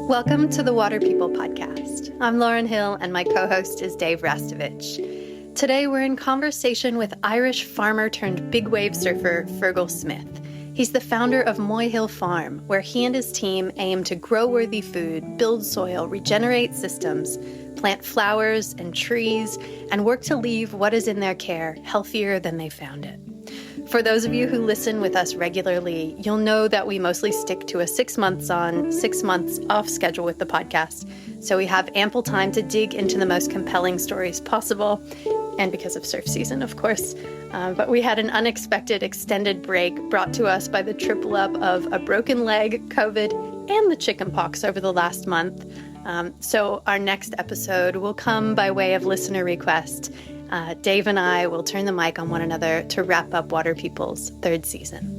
Welcome to the Water People podcast. I'm Lauren Hill and my co-host is Dave Rastovich. Today we're in conversation with Irish farmer turned big wave surfer Fergal Smith. He's the founder of Moy Hill Farm, where he and his team aim to grow worthy food, build soil, regenerate systems, plant flowers and trees, and work to leave what is in their care healthier than they found it. For those of you who listen with us regularly, you'll know that we mostly stick to a 6 months on, 6 months off schedule with the podcast, so we have ample time to dig into the most compelling stories possible, and because of surf season, of course. But we had an unexpected extended break brought to us by the triple up of a broken leg, COVID, and the chickenpox over the last month. So our next episode will come by way of listener request. Dave and I will turn the mic on one another to wrap up Water People's third season.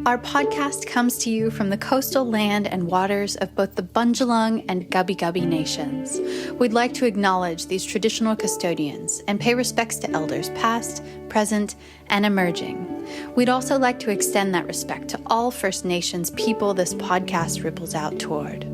Our podcast comes to you from the coastal land and waters of both the Bundjalung and Gubbi Gubbi nations. We'd like to acknowledge these traditional custodians and pay respects to elders past, present, and emerging. We'd also like to extend that respect to all First Nations people this podcast ripples out toward.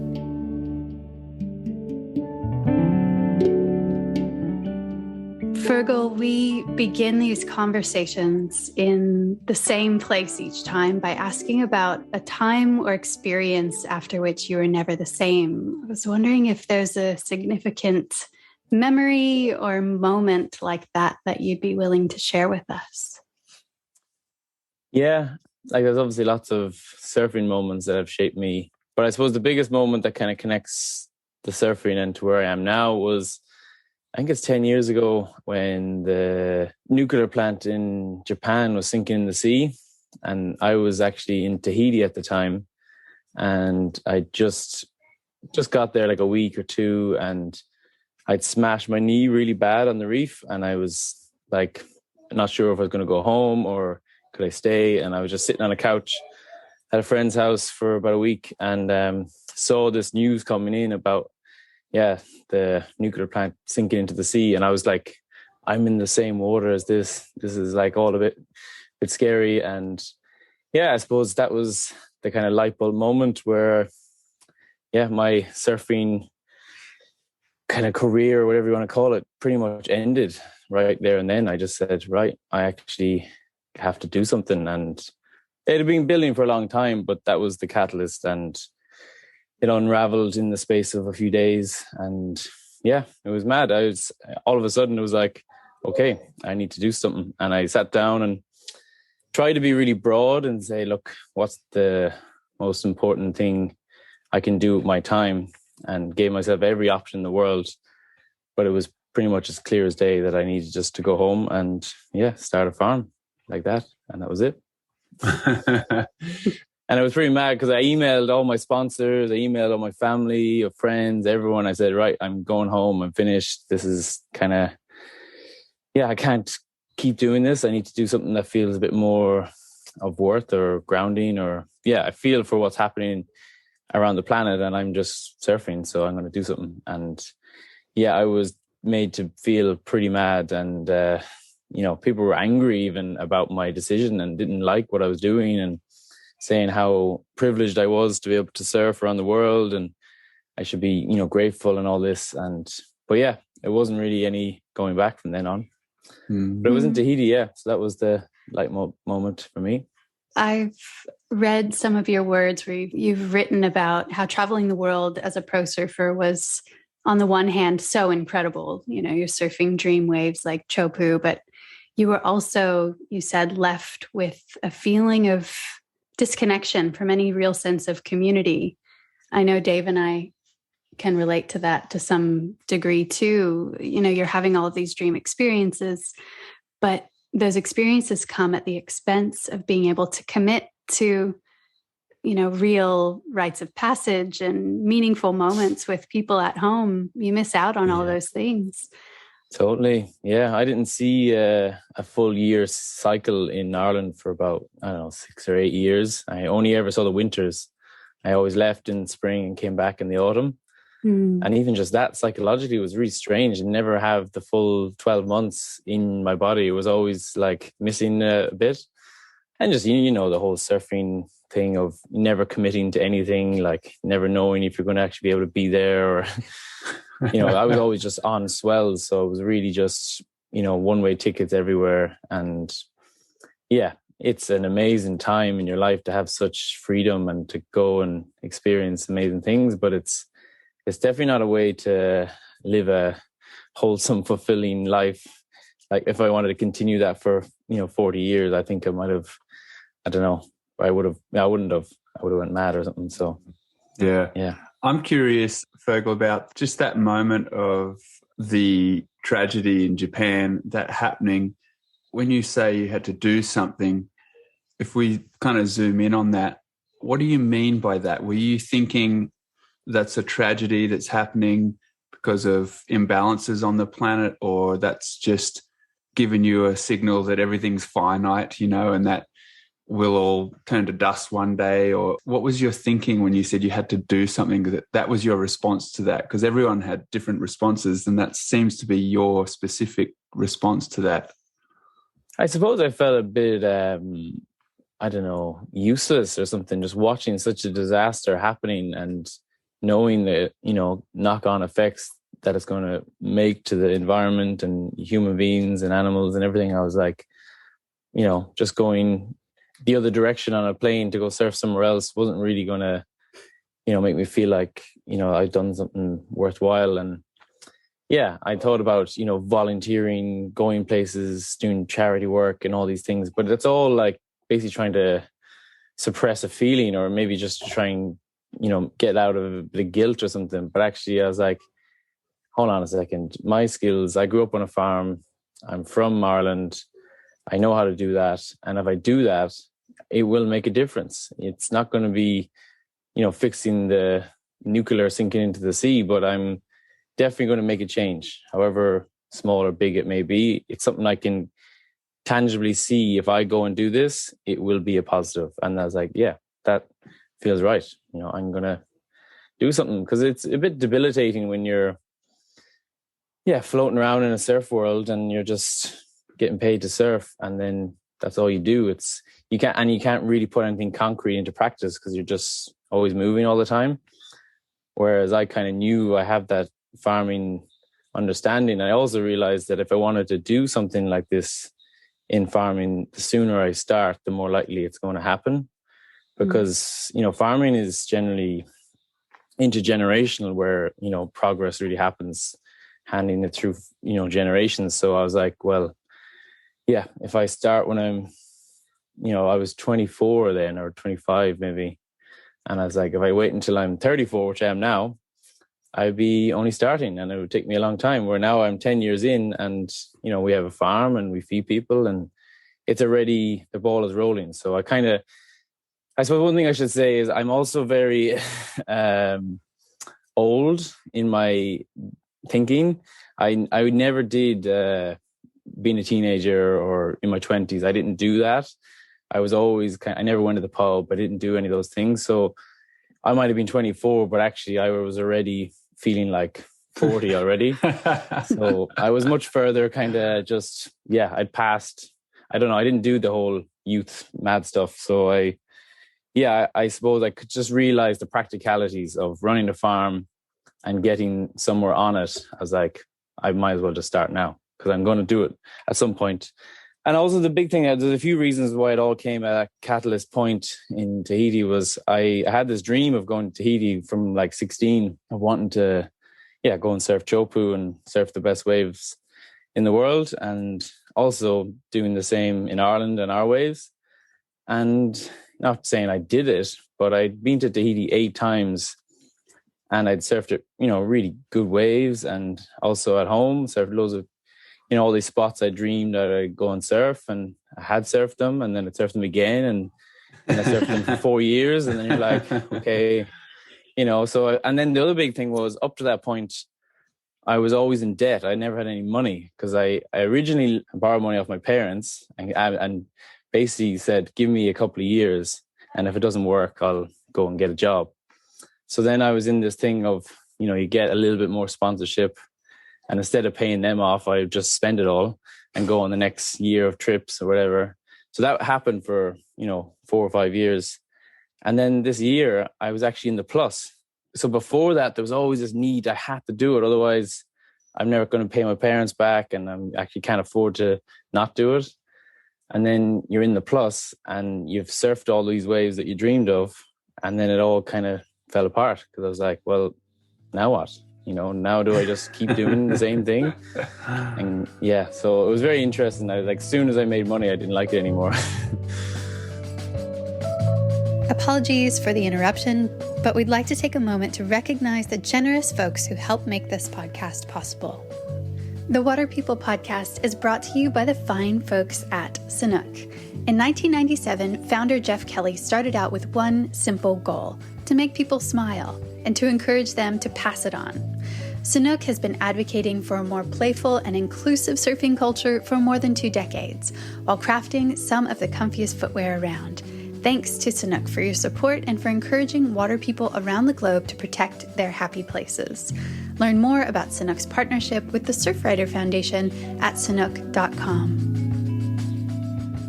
Fergal, we begin these conversations in the same place each time by asking about a time or experience after which you were never the same. I was wondering if there's a significant memory or moment like that you'd be willing to share with us. Yeah, there's obviously lots of surfing moments that have shaped me. But I suppose the biggest moment that kind of connects the surfing and to where I am now was, I think it's 10 years ago when the nuclear plant in Japan was sinking in the sea. And I was actually in Tahiti at the time. And I just got there like a week or two and I'd smashed my knee really bad on the reef. And I was like, not sure if I was going to go home or could I stay. And I was just sitting on a couch at a friend's house for about a week and saw this news coming in about the nuclear plant sinking into the sea. And I was like, I'm in the same water as this. This is like all a bit scary. And I suppose that was the kind of light bulb moment where, my surfing kind of career, or whatever you want to call it, pretty much ended right there and then. I just said, right, I actually have to do something. And it had been building for a long time, but that was the catalyst. And it unraveled in the space of a few days. And it was mad. All of a sudden it was like, okay, I need to do something. And I sat down and tried to be really broad and say, look, what's the most important thing I can do with my time? And gave myself every option in the world. But it was pretty much as clear as day that I needed just to go home and start a farm like that. And that was it. And I was pretty mad because I emailed all my sponsors, I emailed all my family, friends, everyone. I said, right, I'm going home. I'm finished. This is kind of, I can't keep doing this. I need to do something that feels a bit more of worth or grounding or, I feel for what's happening around the planet and I'm just surfing. So I'm going to do something. And I was made to feel pretty mad. And, people were angry even about my decision and didn't like what I was doing and saying how privileged I was to be able to surf around the world and I should be, grateful and all this. But it wasn't really any going back from then on. But it was in Tahiti, so that was the light moment for me. I've read some of your words where you've written about how traveling the world as a pro surfer was, on the one hand, so incredible. You're surfing dream waves like Chopu, but you were also, you said, left with a feeling of disconnection from any real sense of community. I know Dave and I can relate to that to some degree too. You're having all of these dream experiences, but those experiences come at the expense of being able to commit to, real rites of passage and meaningful moments with people at home. You miss out on all those things. Totally. Yeah. I didn't see a full year cycle in Ireland for about, 6 or 8 years. I only ever saw the winters. I always left in spring and came back in the autumn. And even just that psychologically was really strange, and never have the full 12 months in my body. It was always like missing a bit. And just, you know, the whole surfing thing of never committing to anything, like never knowing if you're going to actually be able to be there, or, you know, I was always just on swells. So it was really just, you know, one-way tickets everywhere. And yeah, it's an amazing time in your life to have such freedom and to go and experience amazing things. But it's definitely not a way to live a wholesome, fulfilling life. Like if I wanted to continue that for, you know, 40 years, I think I might have, I don't know, I would have went mad or something. So, yeah. I'm curious, Fergal, about just that moment of the tragedy in Japan, that happening. When you say you had to do something, if we kind of zoom in on that, what do you mean by that? Were you thinking that's a tragedy that's happening because of imbalances on the planet, or that's just giving you a signal that everything's finite, you know, and that we'll all turn to dust one day? Or what was your thinking when you said you had to do something, that was your response to that? Because everyone had different responses, and that seems to be your specific response to that. I suppose I felt a bit, I don't know, useless or something, just watching such a disaster happening and knowing the, you know, knock-on effects that it's going to make to the environment and human beings and animals and everything. I was like, you know, just going the other direction on a plane to go surf somewhere else wasn't really going to, you know, make me feel like, you know, I'd done something worthwhile. And yeah, I thought about, you know, volunteering, going places, doing charity work and all these things, but it's all like basically trying to suppress a feeling, or maybe just to try and, you know, get out of the guilt or something. But actually I was like, hold on a second, my skills, I grew up on a farm, I'm from Ireland, I know how to do that. And if I do that, it will make a difference. It's not going to be, you know, fixing the nuclear sinking into the sea, but I'm definitely going to make a change, however small or big it may be. It's something I can tangibly see. If I go and do this, it will be a positive. And I was like, yeah, that feels right. You know, I'm going to do something, because it's a bit debilitating when you're, floating around in a surf world and you're just getting paid to surf, and then that's all you do. You can't really put anything concrete into practice because you're just always moving all the time. Whereas I kind of knew I have that farming understanding. I also realized that if I wanted to do something like this in farming, the sooner I start, the more likely it's going to happen. Because, you know, farming is generally intergenerational, where, you know, progress really happens, handing it through, you know, generations. So I was like, well, yeah, if I start when I'm, you know, I was 24 then, or 25 maybe. And I was like, if I wait until I'm 34, which I am now, I'd be only starting, and it would take me a long time. Where now I'm 10 years in, and, you know, we have a farm and we feed people, and it's already, the ball is rolling. So I suppose one thing I should say is I'm also very old in my thinking. I never did being a teenager or in my 20s. I didn't do that. I was always I never went to the pub. I didn't do any of those things. So I might have been 24, but actually I was already feeling like 40 already. So I was much further, kind of just, I'd passed. I don't know. I didn't do the whole youth mad stuff. So I suppose I could just realize the practicalities of running a farm and getting somewhere on it. I was like, I might as well just start now, because I'm going to do it at some point. And also the big thing, there's a few reasons why it all came at a catalyst point in Tahiti. Was I had this dream of going to Tahiti from like 16, of wanting to, go and surf Chopu and surf the best waves in the world, and also doing the same in Ireland and our waves. And not saying I did it, but I'd been to Tahiti 8 times, and I'd surfed it, really good waves, and also at home surfed loads of, all these spots I dreamed that I'd go and surf, and I had surfed them, and then I'd surf them again, and I surfed them for 4 years, and then you're like, okay, so, and then the other big thing was, up to that point, I was always in debt. I never had any money, because I originally borrowed money off my parents and basically said, give me a couple of years, and if it doesn't work, I'll go and get a job. So then I was in this thing of, you get a little bit more sponsorship. And instead of paying them off, I would just spend it all and go on the next year of trips or whatever. So that happened for, 4 or 5 years. And then this year I was actually in the plus. So before that, there was always this need. I had to do it. Otherwise, I'm never going to pay my parents back, and I actually can't afford to not do it. And then you're in the plus and you've surfed all these waves that you dreamed of. And then it all kind of fell apart because I was like, well, now what? Now do I just keep doing the same thing? And yeah, so it was very interesting. I was like, as soon as I made money, I didn't like it anymore. Apologies for the interruption, but we'd like to take a moment to recognize the generous folks who help make this podcast possible. The Water People podcast is brought to you by the fine folks at Sanuk. In 1997, founder Jeff Kelly started out with one simple goal: to make people smile and to encourage them to pass it on. Sanuk has been advocating for a more playful and inclusive surfing culture for more than 2 decades, while crafting some of the comfiest footwear around. Thanks to Sanuk for your support and for encouraging water people around the globe to protect their happy places. Learn more about Sanuk's partnership with the Surfrider Foundation at sanuk.com.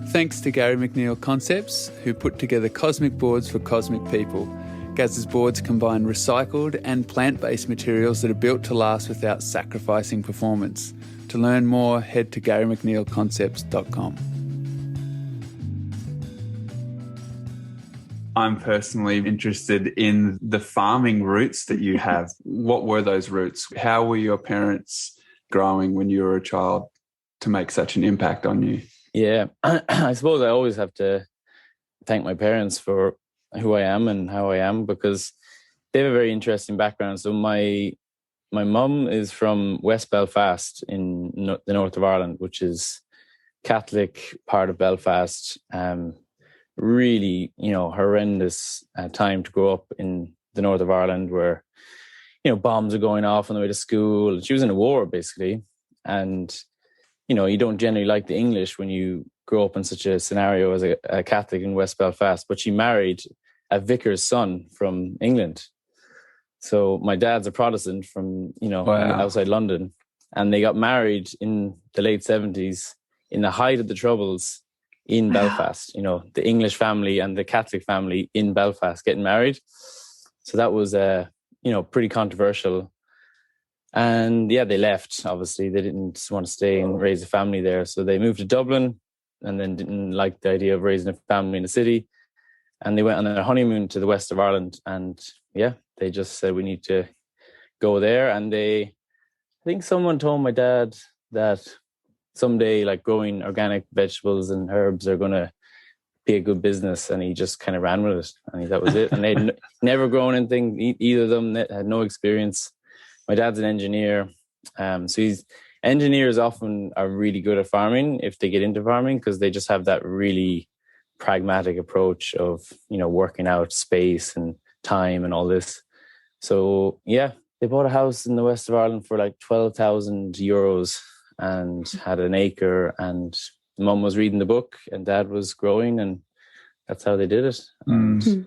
Thanks to Gary McNeil Concepts, who put together cosmic boards for cosmic people. Gaz's boards combine recycled and plant-based materials that are built to last without sacrificing performance. To learn more, head to garymcneilconcepts.com. I'm personally interested in the farming roots that you have. What were those roots? How were your parents growing when you were a child to make such an impact on you? Yeah, I suppose I always have to thank my parents for who I am and how I am, because they have a very interesting background. So my mum is from West Belfast in the north of Ireland, which is Catholic part of Belfast. Really, horrendous time to grow up in the north of Ireland, where, bombs are going off on the way to school. She was in a war, basically. And, you don't generally like the English when you grow up in such a scenario as a Catholic in West Belfast. But she married a vicar's son from England. So my dad's a Protestant from, outside London. And they got married in the late 70s in the height of the Troubles in Belfast. The English family and the Catholic family in Belfast getting married. So that was, pretty controversial. And yeah, they left. Obviously, they didn't want to stay and raise a family there. So they moved to Dublin and then didn't like the idea of raising a family in the city. And they went on their honeymoon to the west of Ireland. And yeah, they just said, we need to go there. And I think someone told my dad that someday, like, growing organic vegetables and herbs are going to be a good business. And he just kind of ran with it. And that was it. And they'd never grown anything, either of them had no experience. My dad's an engineer. So engineers often are really good at farming if they get into farming, because they just have that really pragmatic approach of, working out space and time and all this. So yeah, they bought a house in the west of Ireland for like 12,000 euros and had an acre, and mum was reading the book and dad was growing, and that's how they did it. And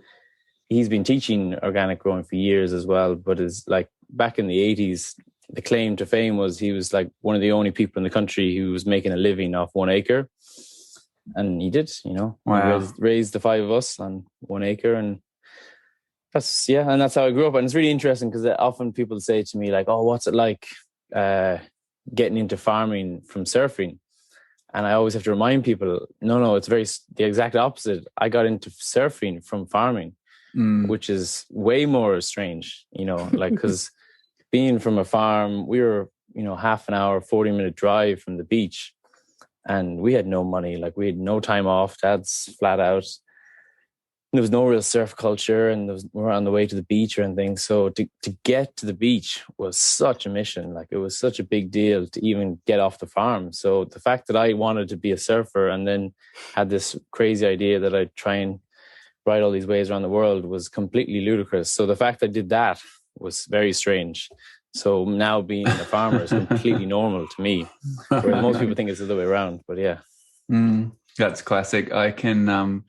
he's been teaching organic growing for years as well, but is like back in the 80s, the claim to fame was he was like one of the only people in the country who was making a living off 1 acre. And he did, Wow. He raised the 5 of us on 1 acre. And that's how I grew up. And it's really interesting because often people say to me like, oh, what's it like getting into farming from surfing? And I always have to remind people, no, it's the exact opposite. I got into surfing from farming, which is way more strange, because being from a farm, we were, half an hour, 40-minute drive from the beach. And we had no money, like we had no time off. Dad's flat out. There was no real surf culture, and we were on the way to the beach or anything. So to get to the beach was such a mission. Like, it was such a big deal to even get off the farm. So the fact that I wanted to be a surfer and then had this crazy idea that I'd try and ride all these waves around the world was completely ludicrous. So the fact I did that was very strange. So now being a farmer is completely normal to me, whereas most people think it's the other way around. But yeah. That's classic. I can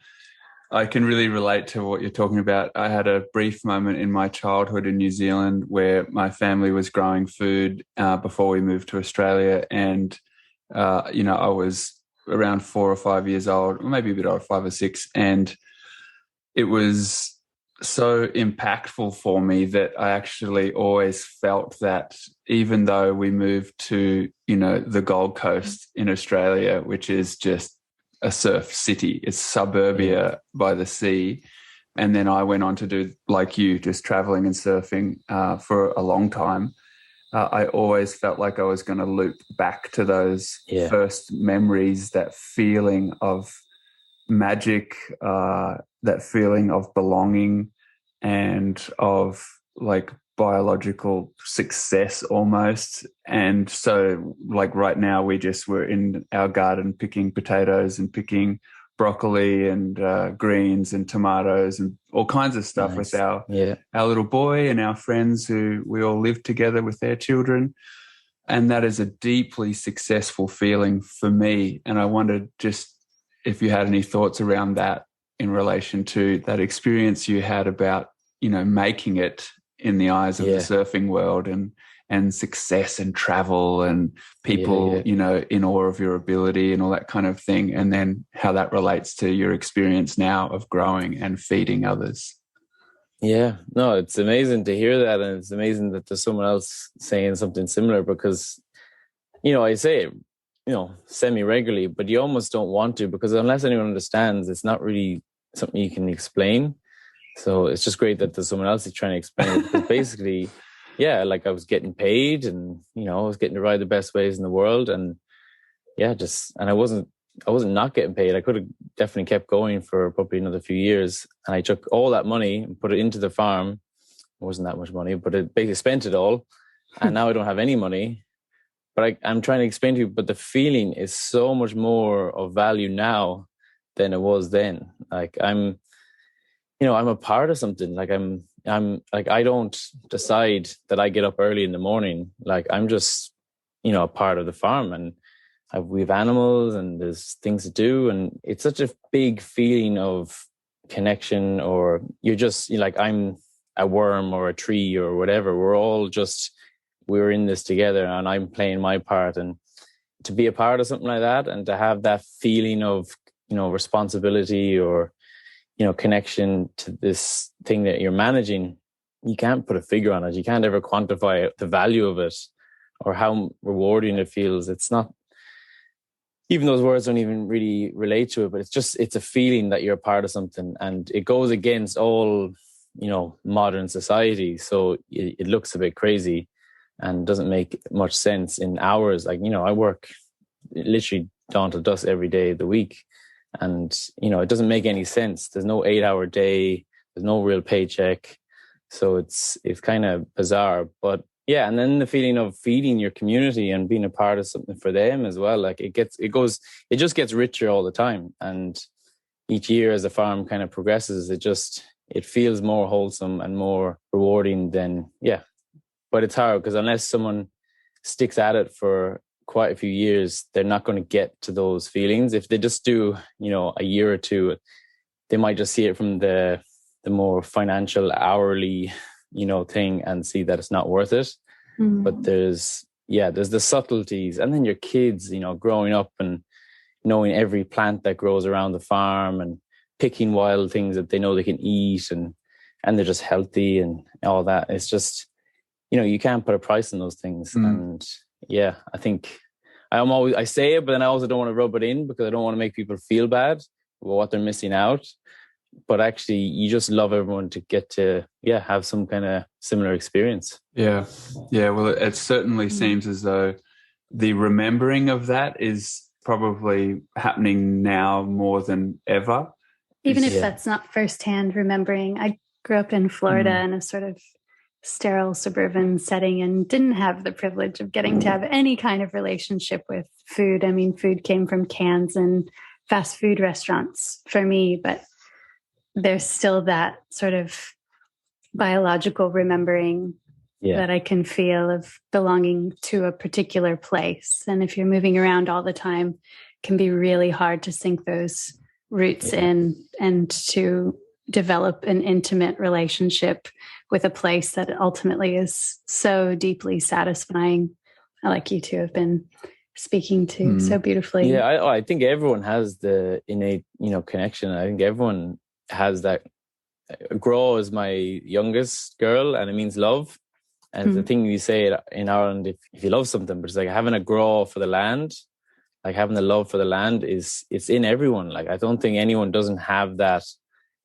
I can really relate to what you're talking about. I had a brief moment in my childhood in New Zealand where my family was growing food before we moved to Australia. And, I was around 4 or 5 years old, or maybe a bit older, 5 or 6. And it was so impactful for me that I actually always felt that even though we moved to, the Gold Coast in Australia, which is just a surf city, it's suburbia by the sea. And then I went on to do, like you, just traveling and surfing for a long time. I always felt like I was going to loop back to those first memories, that feeling of magic, that feeling of belonging and of like biological success almost. And so like right now we're in our garden picking potatoes and picking broccoli and greens and tomatoes and all kinds of stuff with our little boy and our friends who we all live together with their children. And that is a deeply successful feeling for me. And I wondered just if you had any thoughts around that in relation to that experience you had about, making it in the eyes of the surfing world and success and travel and people, in awe of your ability and all that kind of thing. And then how that relates to your experience now of growing and feeding others. Yeah, no, it's amazing to hear that. And it's amazing that there's someone else saying something similar because, I say it, semi-regularly, but you almost don't want to because unless anyone understands, it's not really something you can explain. So it's just great that there's someone else who's trying to explain it because basically, like I was getting paid and, I was getting to ride the best waves in the world. And and I wasn't not getting paid. I could have definitely kept going for probably another few years. And I took all that money and put it into the farm. It wasn't that much money, but it basically spent it all. And now I don't have any money. But I'm trying to explain to you, but the feeling is so much more of value now than it was then. Like I'm a part of something. Like I'm like, I don't decide that I get up early in the morning. Like I'm just, a part of the farm and we have animals and there's things to do. And it's such a big feeling of connection, or you're like, I'm a worm or a tree or whatever. We're in this together and I'm playing my part. And to be a part of something like that and to have that feeling of, responsibility or, connection to this thing that you're managing, you can't put a figure on it. You can't ever quantify the value of it or how rewarding it feels. It's not, even those words don't even really relate to it, but it's a feeling that you're a part of something, and it goes against all, modern society. So it looks a bit crazy and doesn't make much sense in hours. Like, I work literally dawn to dusk every day of the week. And, it doesn't make any sense. There's no 8-hour day. There's no real paycheck. So it's kind of bizarre. But yeah, and then the feeling of feeding your community and being a part of something for them as well. Like it just gets richer all the time. And each year as the farm kind of progresses, it feels more wholesome and more rewarding than, But it's hard because unless someone sticks at it for quite a few years, they're not going to get to those feelings. If they just do, a year or two, they might just see it from the more financial hourly, thing and see that it's not worth it. Mm-hmm. But there's the subtleties, and then your kids, growing up and knowing every plant that grows around the farm and picking wild things that they know they can eat and they're just healthy and all that. It's just, you can't put a price on those things. And I think I say it, but then I also don't want to rub it in because I don't want to make people feel bad about what they're missing out. But actually, you just love everyone to get to, have some kind of similar experience. Yeah. Well, it certainly seems as though the remembering of that is probably happening now more than ever. Even if that's not firsthand remembering. I grew up in Florida in a sort of sterile suburban setting and didn't have the privilege of getting to have any kind of relationship with food. I mean, food came from cans and fast food restaurants for me, but there's still that sort of biological remembering that I can feel of belonging to a particular place. And if you're moving around all the time, it can be really hard to sync those roots in and to develop an intimate relationship with a place that ultimately is so deeply satisfying, like you two have been speaking to so beautifully. Yeah, I think everyone has the innate, connection. I think everyone has that. Grow is my youngest girl, and it means love. And the thing you say in Ireland, if you love something, but it's like having a grow for the land, like having the love for the land it's in everyone. Like, I don't think anyone doesn't have that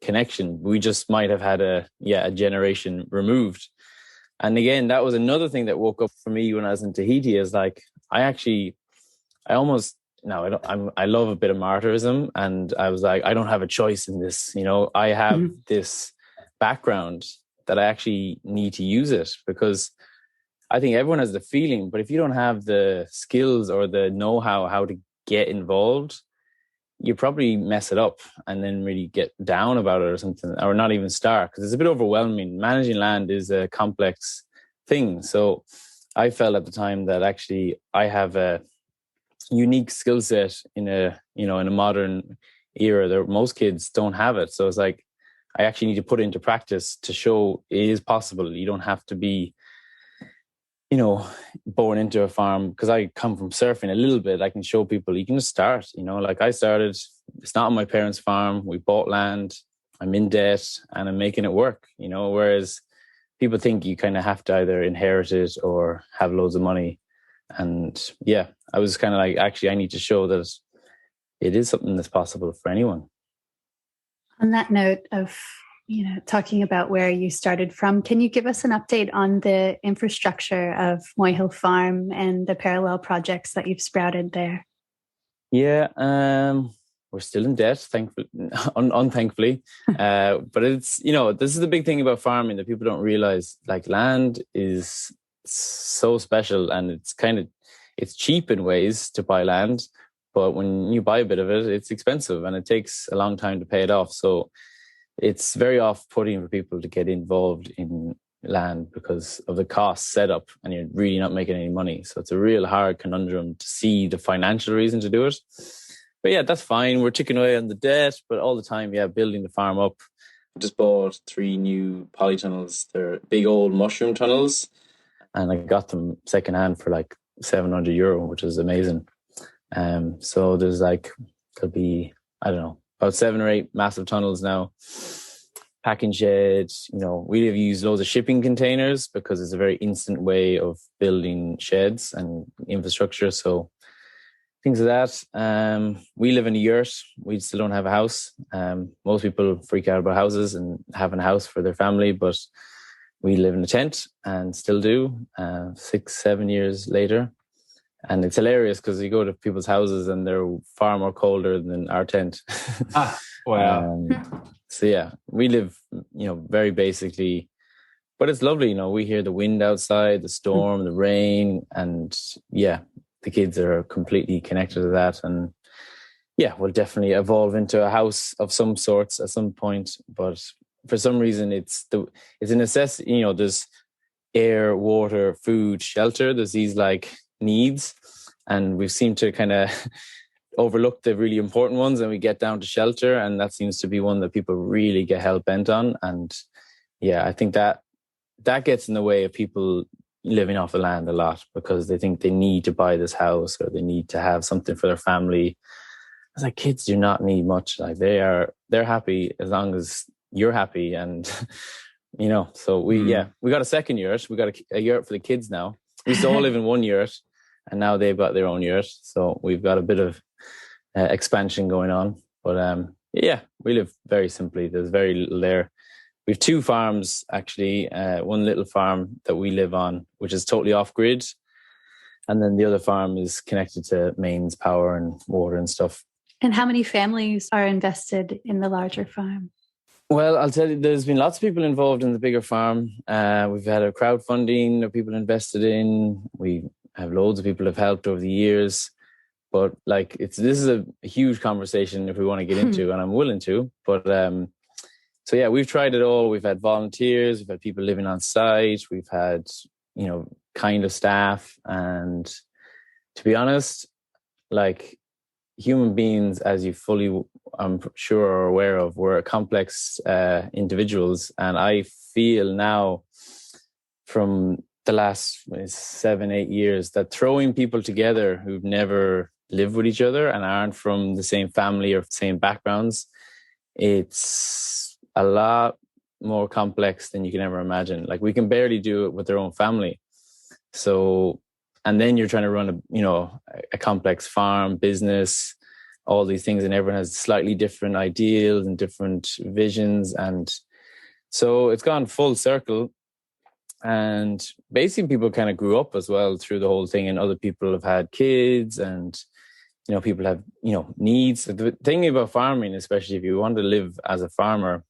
connection. We just might have had a generation removed. And again, that was another thing that woke up for me when I was in Tahiti, is like, I love a bit of martyrism, and I was like, I don't have a choice in this. I have this background that I actually need to use it, because I think everyone has the feeling, but if you don't have the skills or the know-how how to get involved, you probably mess it up and then really get down about it or something, or not even start, because it's a bit overwhelming. Managing land is a complex thing. So I felt at the time that actually I have a unique skill set in a modern era that most kids don't have it. So it's like, I actually need to put it into practice to show it is possible. You don't have to be, born into a farm. Because I come from surfing a little bit, I can show people you can just start. Like I started, it's not on my parents' farm. We bought land. I'm in debt and I'm making it work, whereas people think you kind of have to either inherit it or have loads of money. And yeah, I was kind of like, actually, I need to show that it is something that's possible for anyone. On that note of, talking about where you started from, can you give us an update on the infrastructure of Moy Hill Farm and the parallel projects that you've sprouted there? Yeah, we're still in debt, thankfully, unthankfully. But it's, this is the big thing about farming that people don't realize. Like, land is so special, and it's cheap in ways to buy land, but when you buy a bit of it, it's expensive and it takes a long time to pay it off. So it's very off-putting for people to get involved in land because of the cost setup, and you're really not making any money. So it's a real hard conundrum to see the financial reason to do it. But yeah, that's fine. We're chipping away on the debt, but all the time, building the farm up. Just bought 3 new polytunnels. They're big old mushroom tunnels, and I got them secondhand for like €700, which is amazing. So there'll be, I don't know, about 7 or 8 massive tunnels now. Packing sheds, we have used loads of shipping containers because it's a very instant way of building sheds and infrastructure. So things like that. We live in a yurt. We still don't have a house. Most people freak out about houses and having a house for their family, but we live in a tent and still do, 6-7 years later. And it's hilarious because you go to people's houses and they're far more colder than our tent. Wow. So yeah, we live, very basically, but it's lovely. We hear the wind outside, the storm, the rain, and yeah, the kids are completely connected to that. And yeah, we'll definitely evolve into a house of some sorts at some point. But for some reason, it's a necessity. There's air, water, food, shelter. There's these like needs, and we seem to kind of overlook the really important ones, and we get down to shelter, and that seems to be one that people really get hell bent on. And yeah, I think that gets in the way of people living off the land a lot, because they think they need to buy this house or they need to have something for their family. It's like, kids do not need much. Like, they're happy as long as you're happy. And so we got a second yurt. We got a yurt for the kids now. We used to all live in one yurt, and now they've got their own yurt. So we've got a bit of expansion going on. But we live very simply. There's very little there. We have 2 farms, actually. One little farm that we live on, which is totally off grid. And then the other farm is connected to mains power and water and stuff. And how many families are invested in the larger farm? Well, I'll tell you, there's been lots of people involved in the bigger farm. We've had a crowdfunding that people invested in. We have loads of people have helped over the years. But like, this is a huge conversation if we want to get into, and I'm willing to. But so yeah, we've tried it all. We've had volunteers, we've had people living on site, we've had, kind of staff. And to be honest, like, human beings, as you fully, I'm sure, are aware of, we're complex individuals. And I feel now from the last 7-8 years that throwing people together who've never lived with each other and aren't from the same family or same backgrounds, it's a lot more complex than you can ever imagine. Like, we can barely do it with their own family. So, and then you're trying to run a complex farm business, all these things, and everyone has slightly different ideals and different visions. And so it's gone full circle. And basically people kind of grew up as well through the whole thing, and other people have had kids, and people have needs. The thing about farming, especially if you want to live as a farmer,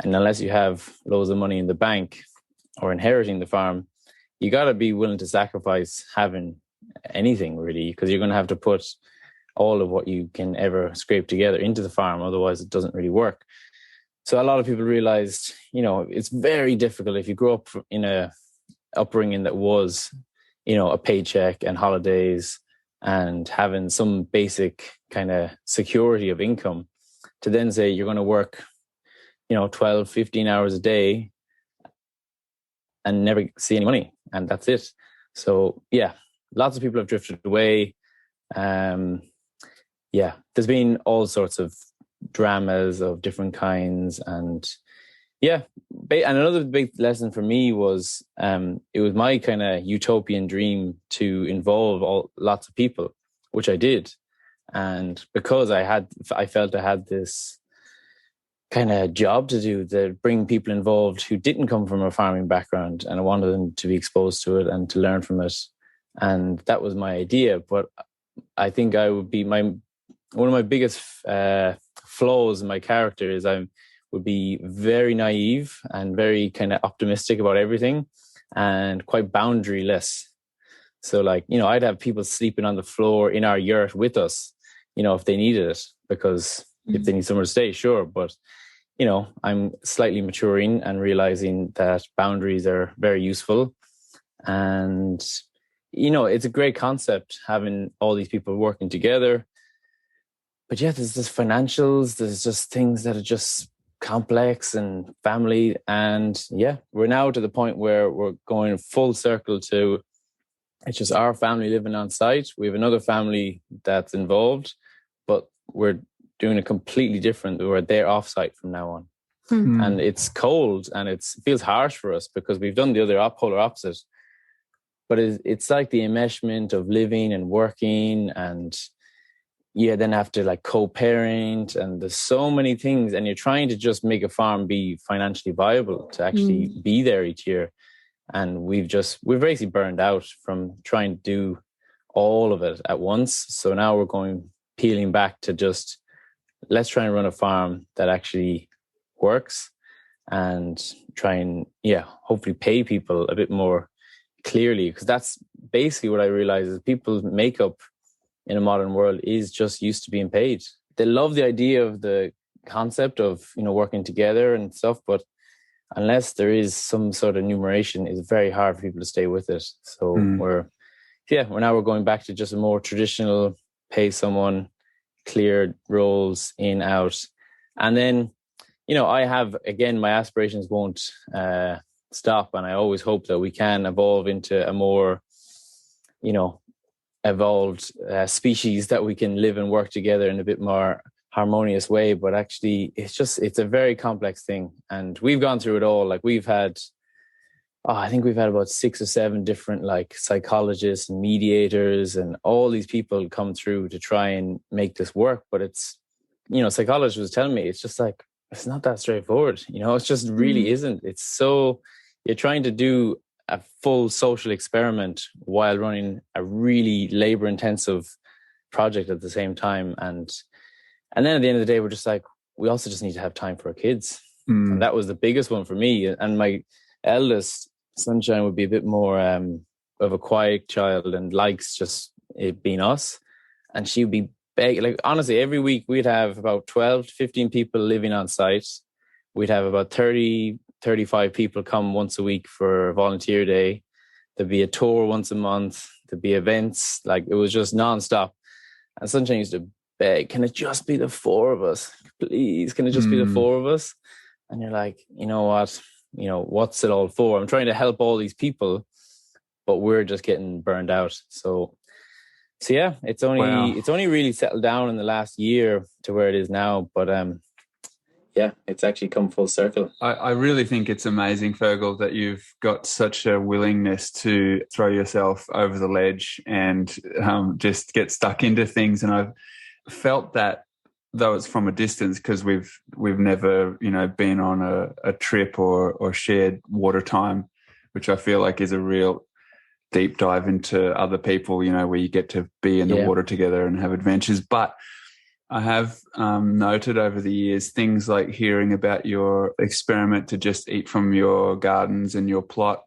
and unless you have loads of money in the bank or inheriting the farm, you got to be willing to sacrifice having anything, really, because you're going to have to put all of what you can ever scrape together into the farm. Otherwise it doesn't really work. So a lot of people realized, it's very difficult if you grow up in a upbringing that was, a paycheck and holidays and having some basic kind of security of income, to then say you're going to work, 12, 15 hours a day and never see any money. And that's it. So yeah, lots of people have drifted away. There's been all sorts of dramas of different kinds. And another big lesson for me was, it was my kind of utopian dream to involve lots of people, which I did. And because I felt I had this kind of job to do, to bring people involved who didn't come from a farming background, and I wanted them to be exposed to it and to learn from it. And that was my idea. But I think I would be one of my biggest flaws in my character is I would be very naive and very kind of optimistic about everything, and quite boundaryless. So I'd have people sleeping on the floor in our yurt with us, if they needed it, because if they need somewhere to stay, sure. But, I'm slightly maturing and realizing that boundaries are very useful. And, it's a great concept having all these people working together. But yeah, there's just financials, there's just things that are just complex, and family. And yeah, we're now to the point where we're going full circle to, it's just our family living on site. We have another family that's involved, but we're doing it completely different. We're there off-site from now on. Mm-hmm. And it's cold and it feels harsh for us because we've done the other polar opposite. But it's like the enmeshment of living and working, and then have to co-parent, and there's so many things, and you're trying to just make a farm be financially viable to actually be there each year. And we've basically burned out from trying to do all of it at once. So now we're peeling back to just, let's try and run a farm that actually works, and try and hopefully pay people a bit more clearly, because that's basically what I realize is people's makeup in a modern world is just used to being paid. They love the idea of the concept of working together and stuff, but unless there is some sort of numeration, it's very hard for people to stay with it. So we're going back to just a more traditional, pay someone, clear roles in, out. And then I have, again, my aspirations won't stop, and I always hope that we can evolve into a more evolved species that we can live and work together in a bit more harmonious way. But actually it's a very complex thing, and we've gone through it all. I think we've had about 6 or 7 different psychologists and mediators and all these people come through to try and make this work. But it's, psychologists was telling me, it's just it's not that straightforward. It just really isn't. It's so, you're trying to do a full social experiment while running a really labor intensive project at the same time. And then at the end of the day, we're just we also just need to have time for our kids. And that was the biggest one for me. And my eldest, Sunshine, would be a bit more of a quiet child and likes just it being us. And she would be honestly, every week we'd have about 12 to 15 people living on site. We'd have about 30, 35 people come once a week for volunteer day. There'd be a tour once a month. There'd be events. It was just nonstop. And Sunshine used to beg, can it just be the four of us? Please, can it just be the four of us? And you're like, you know what? What's it all for? I'm trying to help all these people, but we're just getting burned out. So yeah, it's only really settled down in the last year to where it is now. But yeah, it's actually come full circle. I really think it's amazing, Fergal, that you've got such a willingness to throw yourself over the ledge and just get stuck into things. And I've felt that, though it's from a distance, because we've never, been on a trip or shared water time, which I feel like is a real deep dive into other people, where you get to be in the water together and have adventures. But I have noted over the years things like hearing about your experiment to just eat from your gardens and your plot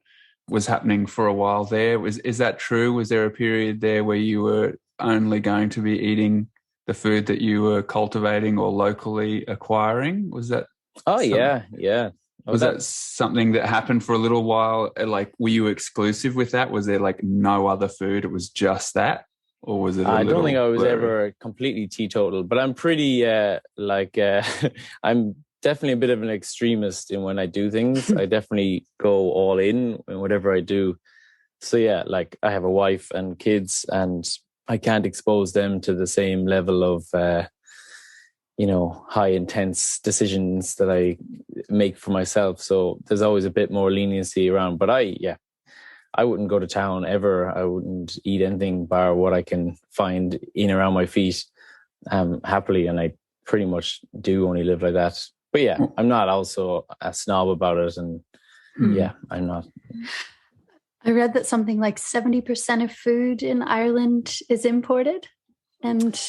was happening for a while there. Is that true? Was there a period there where you were only going to be eating the food that you were cultivating or locally acquiring? Was that? Oh, yeah. Was that something that happened for a little while? Like, were you exclusive with that? Was there like no other food? It was just that? Or was it I don't think I was blurry? ever completely teetotal, but I'm pretty I'm definitely a bit of an extremist in when I do things. I definitely go all in whatever I do. So yeah, like I have a wife and kids, and I can't expose them to the same level of high intense decisions that I make for myself. So there's always a bit more leniency around. But I wouldn't go to town ever. I wouldn't eat anything bar what I can find in around my feet happily. And I pretty much do only live like that. But yeah, I'm not also a snob about it. And yeah, I'm not. I read that something like 70% of food in Ireland is imported. And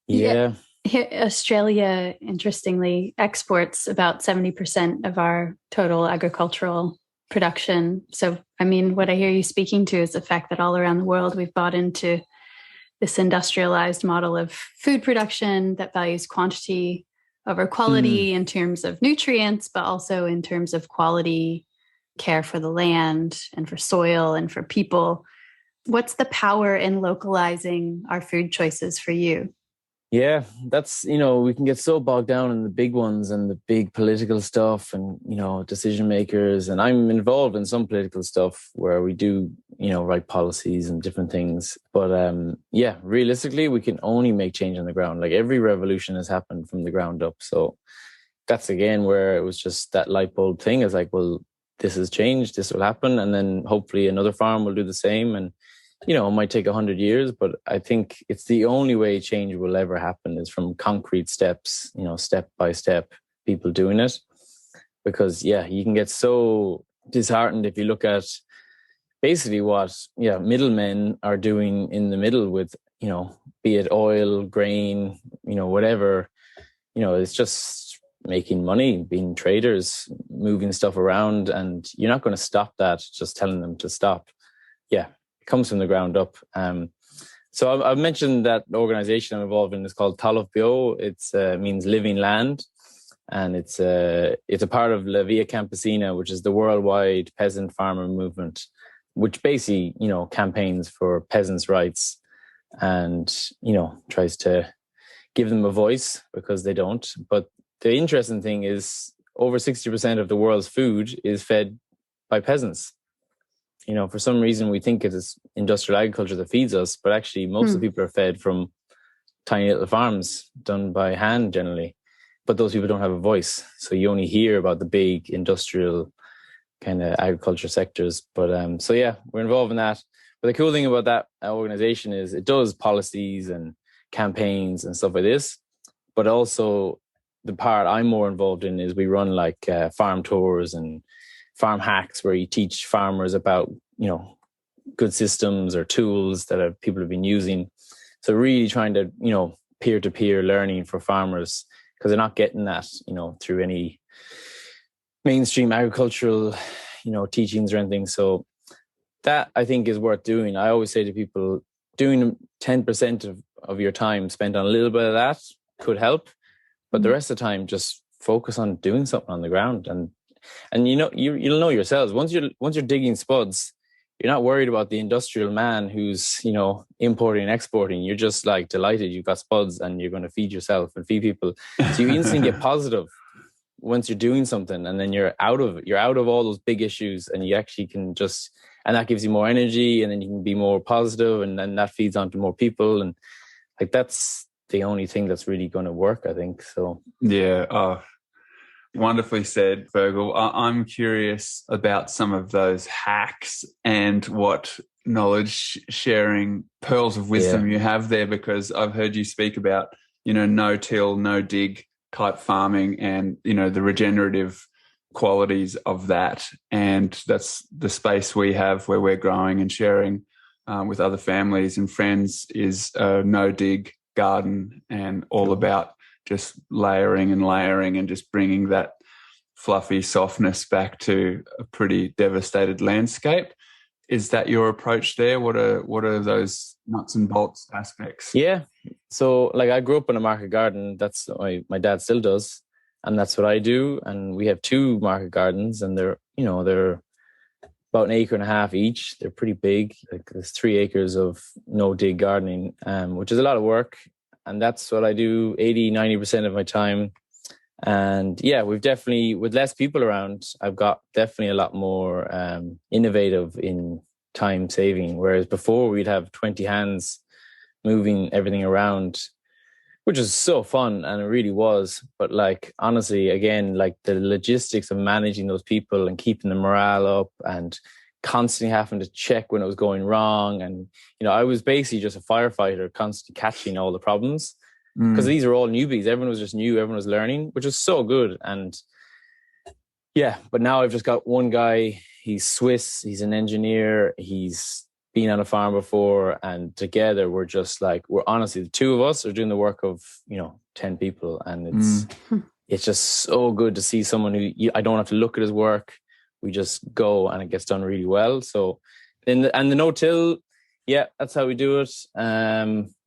yeah. Australia, interestingly, exports about 70% of our total agricultural production. So, I mean, what I hear you speaking to is the fact that all around the world, we've bought into this industrialized model of food production that values quantity over quality in terms of nutrients, but also in terms of quality, care for the land and for soil and for people. What's the power in localizing our food choices for you? Yeah, that's, we can get so bogged down in the big ones and the big political stuff and, decision makers. And I'm involved in some political stuff where we do, write policies and different things. But yeah, realistically, we can only make change on the ground. Like every revolution has happened from the ground up. So that's again where it was just that light bulb thing is like, well, this has changed, this will happen. And then hopefully another farm will do the same. And it might take 100 years, but I think it's the only way change will ever happen is from concrete steps, step by step, people doing it. Because, yeah, you can get so disheartened if you look at basically what, middlemen are doing in the middle with, be it oil, grain, whatever, it's just making money, being traders, moving stuff around. And you're not going to stop that, just telling them to stop. Yeah. Comes from the ground up. So I've mentioned that the organization I'm involved in is called Talamh Beo. It means living land. And it's a part of La Via Campesina, which is the worldwide peasant farmer movement, which basically, campaigns for peasants' rights and, tries to give them a voice because they don't. But the interesting thing is over 60% of the world's food is fed by peasants. For some reason, we think it is industrial agriculture that feeds us, but actually most of the people are fed from tiny little farms done by hand generally. But those people don't have a voice. So you only hear about the big industrial kind of agriculture sectors. But so yeah, we're involved in that. But the cool thing about that organization is it does policies and campaigns and stuff like this. But also the part I'm more involved in is we run like farm tours and farm hacks where you teach farmers about, good systems or tools that people have been using. So really trying to, peer-to-peer learning for farmers because they're not getting that, through any mainstream agricultural, teachings or anything. So that I think is worth doing. I always say to people, doing 10% of your time spent on a little bit of that could help. But the rest of the time, just focus on doing something on the ground. And you'll know yourselves, once you're digging spuds, you're not worried about the industrial man who's, you know, importing and exporting. You're just like delighted you've got spuds and you're going to feed yourself and feed people. So you instantly get positive once you're doing something, and then you're out of all those big issues, and you actually can just, and that gives you more energy, and then you can be more positive, and then that feeds onto more people. And like, that's the only thing that's really going to work, I think. So yeah. Oh, wonderfully said, Fergal. I'm curious about some of those hacks and what knowledge sharing pearls of wisdom you have there, because I've heard you speak about, you know, no-till, no-dig type farming, and, you know, the regenerative qualities of that. And that's the space we have where we're growing and sharing with other families and friends, is a no-dig garden, and all about just layering and just bringing that fluffy softness back to a pretty devastated landscape. Is that your approach there? What are those nuts and bolts aspects? Yeah. So like, I grew up in a market garden. That's my dad still does. And that's what I do. And we have 2 market gardens, and they're about 1.5 acres each. They're pretty big. Like, there's 3 acres of no dig gardening, which is a lot of work. And that's what I do 80-90% of my time. And yeah, we've definitely, with less people around, I've got definitely a lot more innovative in time saving. Whereas before, we'd have 20 hands moving everything around, which is so fun, and it really was. But like, honestly, again, like the logistics of managing those people and keeping the morale up, and constantly having to check when it was going wrong. And, you know, I was basically just a firefighter, constantly catching all the problems, because these are all newbies. Everyone was just new. Everyone was learning, which was so good. And yeah, but now I've just got one guy. He's Swiss. He's an engineer. He's been on a farm before, and together we're just like, we're honestly, the 2 of us are doing the work of, you know, 10 people. And it's just so good to see someone who I don't have to look at his work. We just go and it gets done really well. So the no-till, yeah, that's how we do it.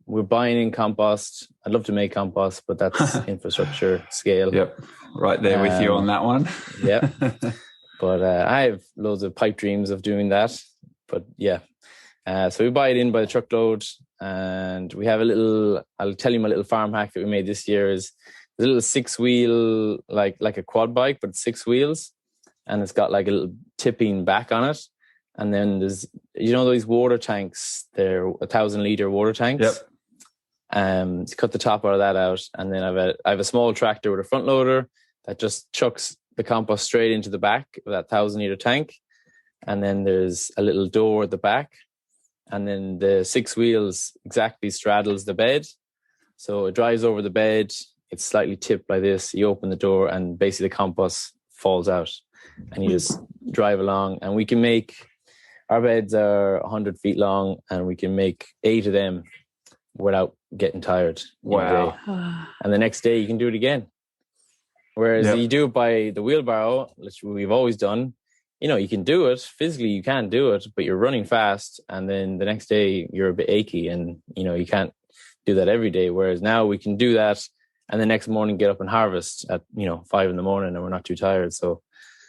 We're buying in compost. I'd love to make compost, but that's infrastructure scale. Yep, right there with you on that one. Yeah, but I have loads of pipe dreams of doing that. But yeah, so we buy it in by the truckload, and we have I'll tell you my little farm hack that we made this year is a little 6-wheel, like a quad bike, but 6 wheels. And it's got like a little tipping back on it. And then there's, you know, these water tanks, they're 1,000-liter water tanks. Yep. Cut the top of that out. And then I have a small tractor with a front loader that just chucks the compost straight into the back of that 1,000-liter tank. And then there's a little door at the back. And then the 6 wheels exactly straddles the bed. So it drives over the bed. It's slightly tipped like this. You open the door and basically the compost falls out. And you just drive along, and we can make, our beds are 100 feet long, and we can make 8 of them without getting tired. Wow. And the next day you can do it again. Whereas you do it by the wheelbarrow, which we've always done, you know, you can do it physically, you can do it, but you're running fast, and then the next day you're a bit achy, and, you know, you can't do that every day. Whereas now we can do that, and the next morning get up and harvest at, you know, 5 a.m, and we're not too tired. So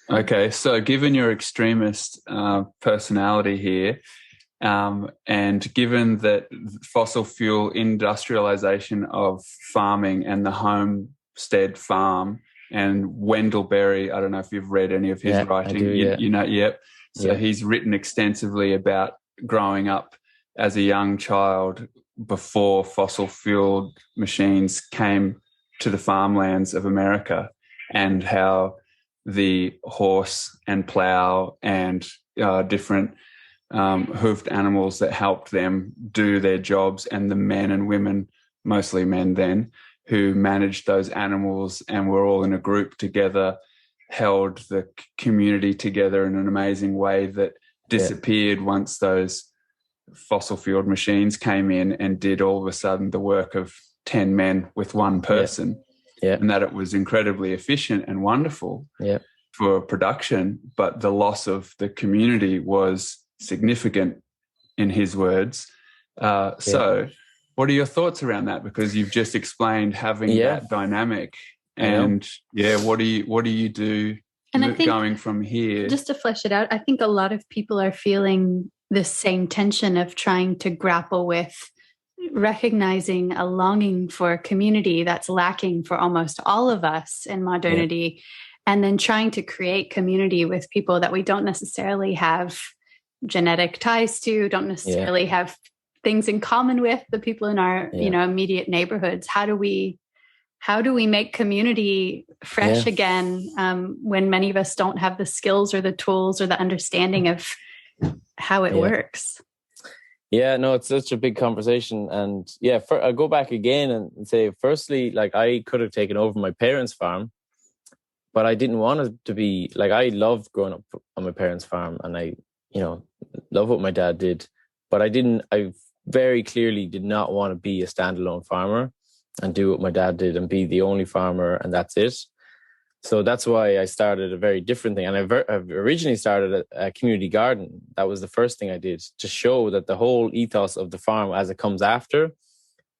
okay, so given your extremist personality here, and given that fossil fuel industrialization of farming and the homestead farm, and Wendell Berry, I don't know if you've read any of his writing. I do, you know, yep. So he's written extensively about growing up as a young child before fossil fuel machines came to the farmlands of America, and how the horse and plow and different hoofed animals that helped them do their jobs, and the men and women, mostly men then, who managed those animals and were all in a group together, held the community together in an amazing way that disappeared once those fossil fueled machines came in and did all of a sudden the work of 10 men with one person. And that it was incredibly efficient and wonderful for production, but the loss of the community was significant, in his words. So what are your thoughts around that? Because you've just explained having that dynamic, and what do you do, and I think, going from here? Just to flesh it out, I think a lot of people are feeling this same tension of trying to grapple with recognizing a longing for a community that's lacking for almost all of us in modernity, and then trying to create community with people that we don't necessarily have genetic ties to, don't necessarily have things in common with, the people in our immediate neighborhoods. How do we make community fresh again when many of us don't have the skills or the tools or the understanding of how it works? Yeah, no, it's such a big conversation. And I'll go back again and say, firstly, like, I could have taken over my parents' farm, but I didn't want it to be like, I loved growing up on my parents' farm, and I, love what my dad did, but I very clearly did not want to be a standalone farmer and do what my dad did and be the only farmer and that's it. So that's why I started a very different thing. And I've originally started a community garden. That was the first thing I did, to show that the whole ethos of the farm as it comes after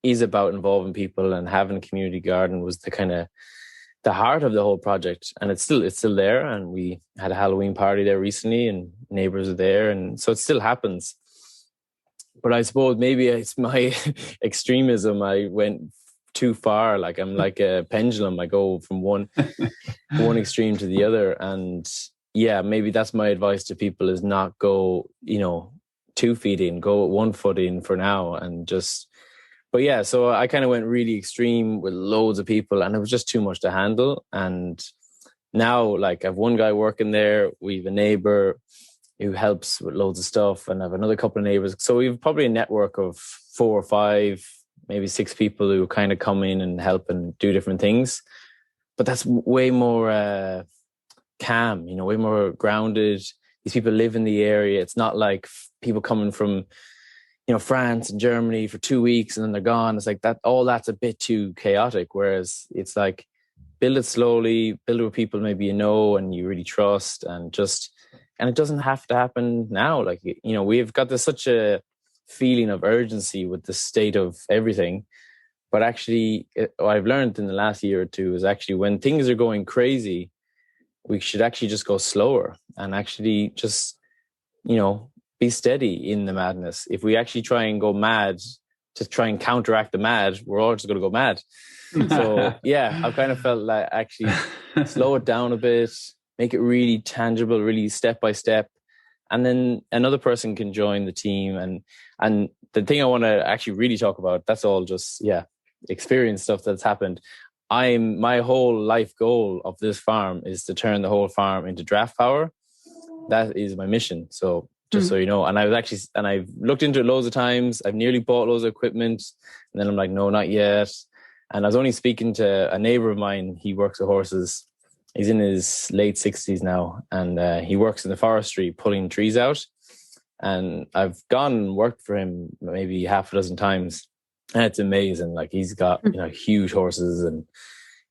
is about involving people, and having a community garden was the heart of the whole project. And it's still there. And we had a Halloween party there recently, and neighbors are there. And so it still happens. But I suppose maybe it's my extremism. I went too far. Like, I'm like a pendulum. I go from one extreme to the other. And maybe that's my advice to people, is not go, 2 feet in, go 1 foot in for now. And just, so I kind of went really extreme with loads of people, and it was just too much to handle. And now, like, I've one guy working there. We have a neighbor who helps with loads of stuff, and I have another couple of neighbors. So we have probably a network of 4 or 5, maybe 6 people who kind of come in and help and do different things. But that's way more calm, way more grounded. These people live in the area. It's not like people coming from, France and Germany for 2 weeks and then they're gone. It's like that. All that's a bit too chaotic. Whereas it's like, build it slowly, build it with people maybe and you really trust, and it doesn't have to happen now. Like, we've got such a feeling of urgency with the state of everything. But actually, what I've learned in the last year or two is actually, when things are going crazy, we should actually just go slower and actually just, be steady in the madness. If we actually try and go mad to try and counteract the mad, we're all just going to go mad. So I've kind of felt like actually slow it down a bit, make it really tangible, really step by step. And then another person can join the team. And the thing I want to actually really talk about, that's all just, experience stuff that's happened. My whole life goal of this farm is to turn the whole farm into draft power. That is my mission. So just so you know, and I've looked into it loads of times. I've nearly bought loads of equipment, and then I'm like, no, not yet. And I was only speaking to a neighbor of mine. He works with horses. He's in his late 60s now, and he works in the forestry, pulling trees out. And I've gone and worked for him maybe half a dozen times. And it's amazing. Like, he's got, huge horses, and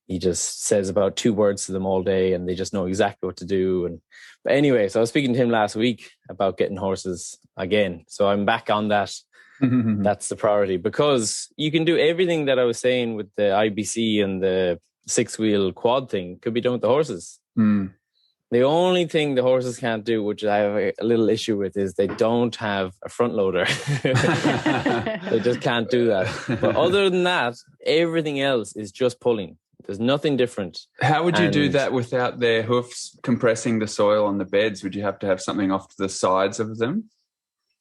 he just says about 2 words to them all day, and they just know exactly what to do. But anyway, so I was speaking to him last week about getting horses again. So I'm back on that. That's the priority, because you can do everything that I was saying with the IBC and the 6-wheel quad thing could be done with the horses. The only thing the horses can't do, which I have a little issue with, is they don't have a front loader. They just can't do that. But other than that, everything else is just pulling. There's nothing different. How would you do that without their hoofs compressing the soil on the beds? Would you have to have something off to the sides of them?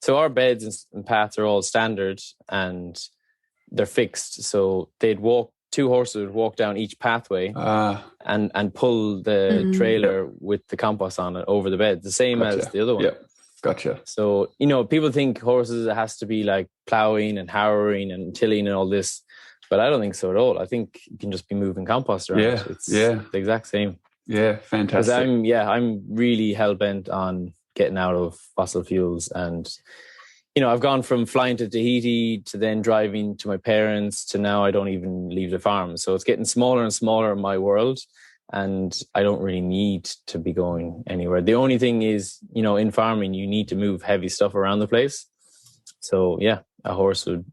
So our beds and paths are all standard, and they're fixed. So 2 horses would walk down each pathway and pull the trailer with the compost on it over the bed, the same as the other one. Yeah, gotcha. So, people think horses, it has to be like plowing and harrowing and tilling and all this, but I don't think so at all. I think you can just be moving compost around. Yeah, it's the exact same. Yeah, fantastic. I'm really hell-bent on getting out of fossil fuels. And I've gone from flying to Tahiti to then driving to my parents to now I don't even leave the farm. So it's getting smaller and smaller in my world, and I don't really need to be going anywhere. The only thing is, in farming, you need to move heavy stuff around the place. So a horse would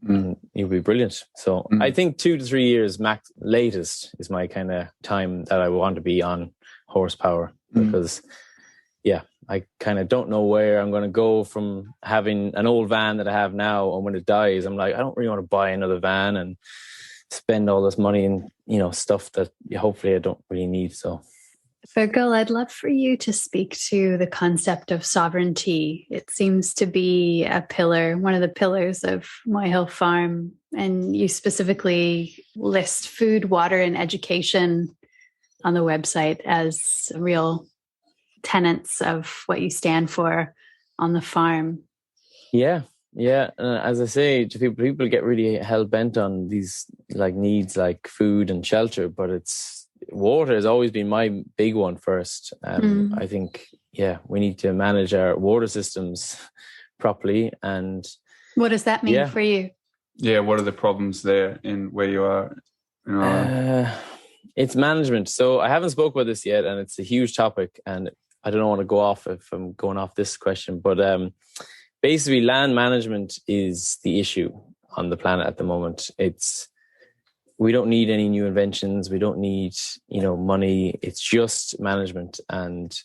be brilliant. So I think 2 to 3 years max latest is my kind of time that I want to be on horsepower, because I kind of don't know where I'm going to go from having an old van that I have now. And when it dies, I'm like, I don't really want to buy another van and spend all this money in, stuff that hopefully I don't really need. So, Fergal, I'd love for you to speak to the concept of sovereignty. It seems to be a pillar, one of the pillars of My Hill Farm. And you specifically list food, water, and education on the website as real tenets of what you stand for on the farm. Yeah. As I say to people get really hell bent on these needs like food and shelter, but water has always been my big one first. I think, we need to manage our water systems properly. And what does that mean for you? Yeah, what are the problems there in where you are? It's management. So I haven't spoke about this yet, and it's a huge topic, and I don't want to go off if I'm going off this question, but basically land management is the issue on the planet at the moment. We don't need any new inventions. We don't need, money. It's just management. And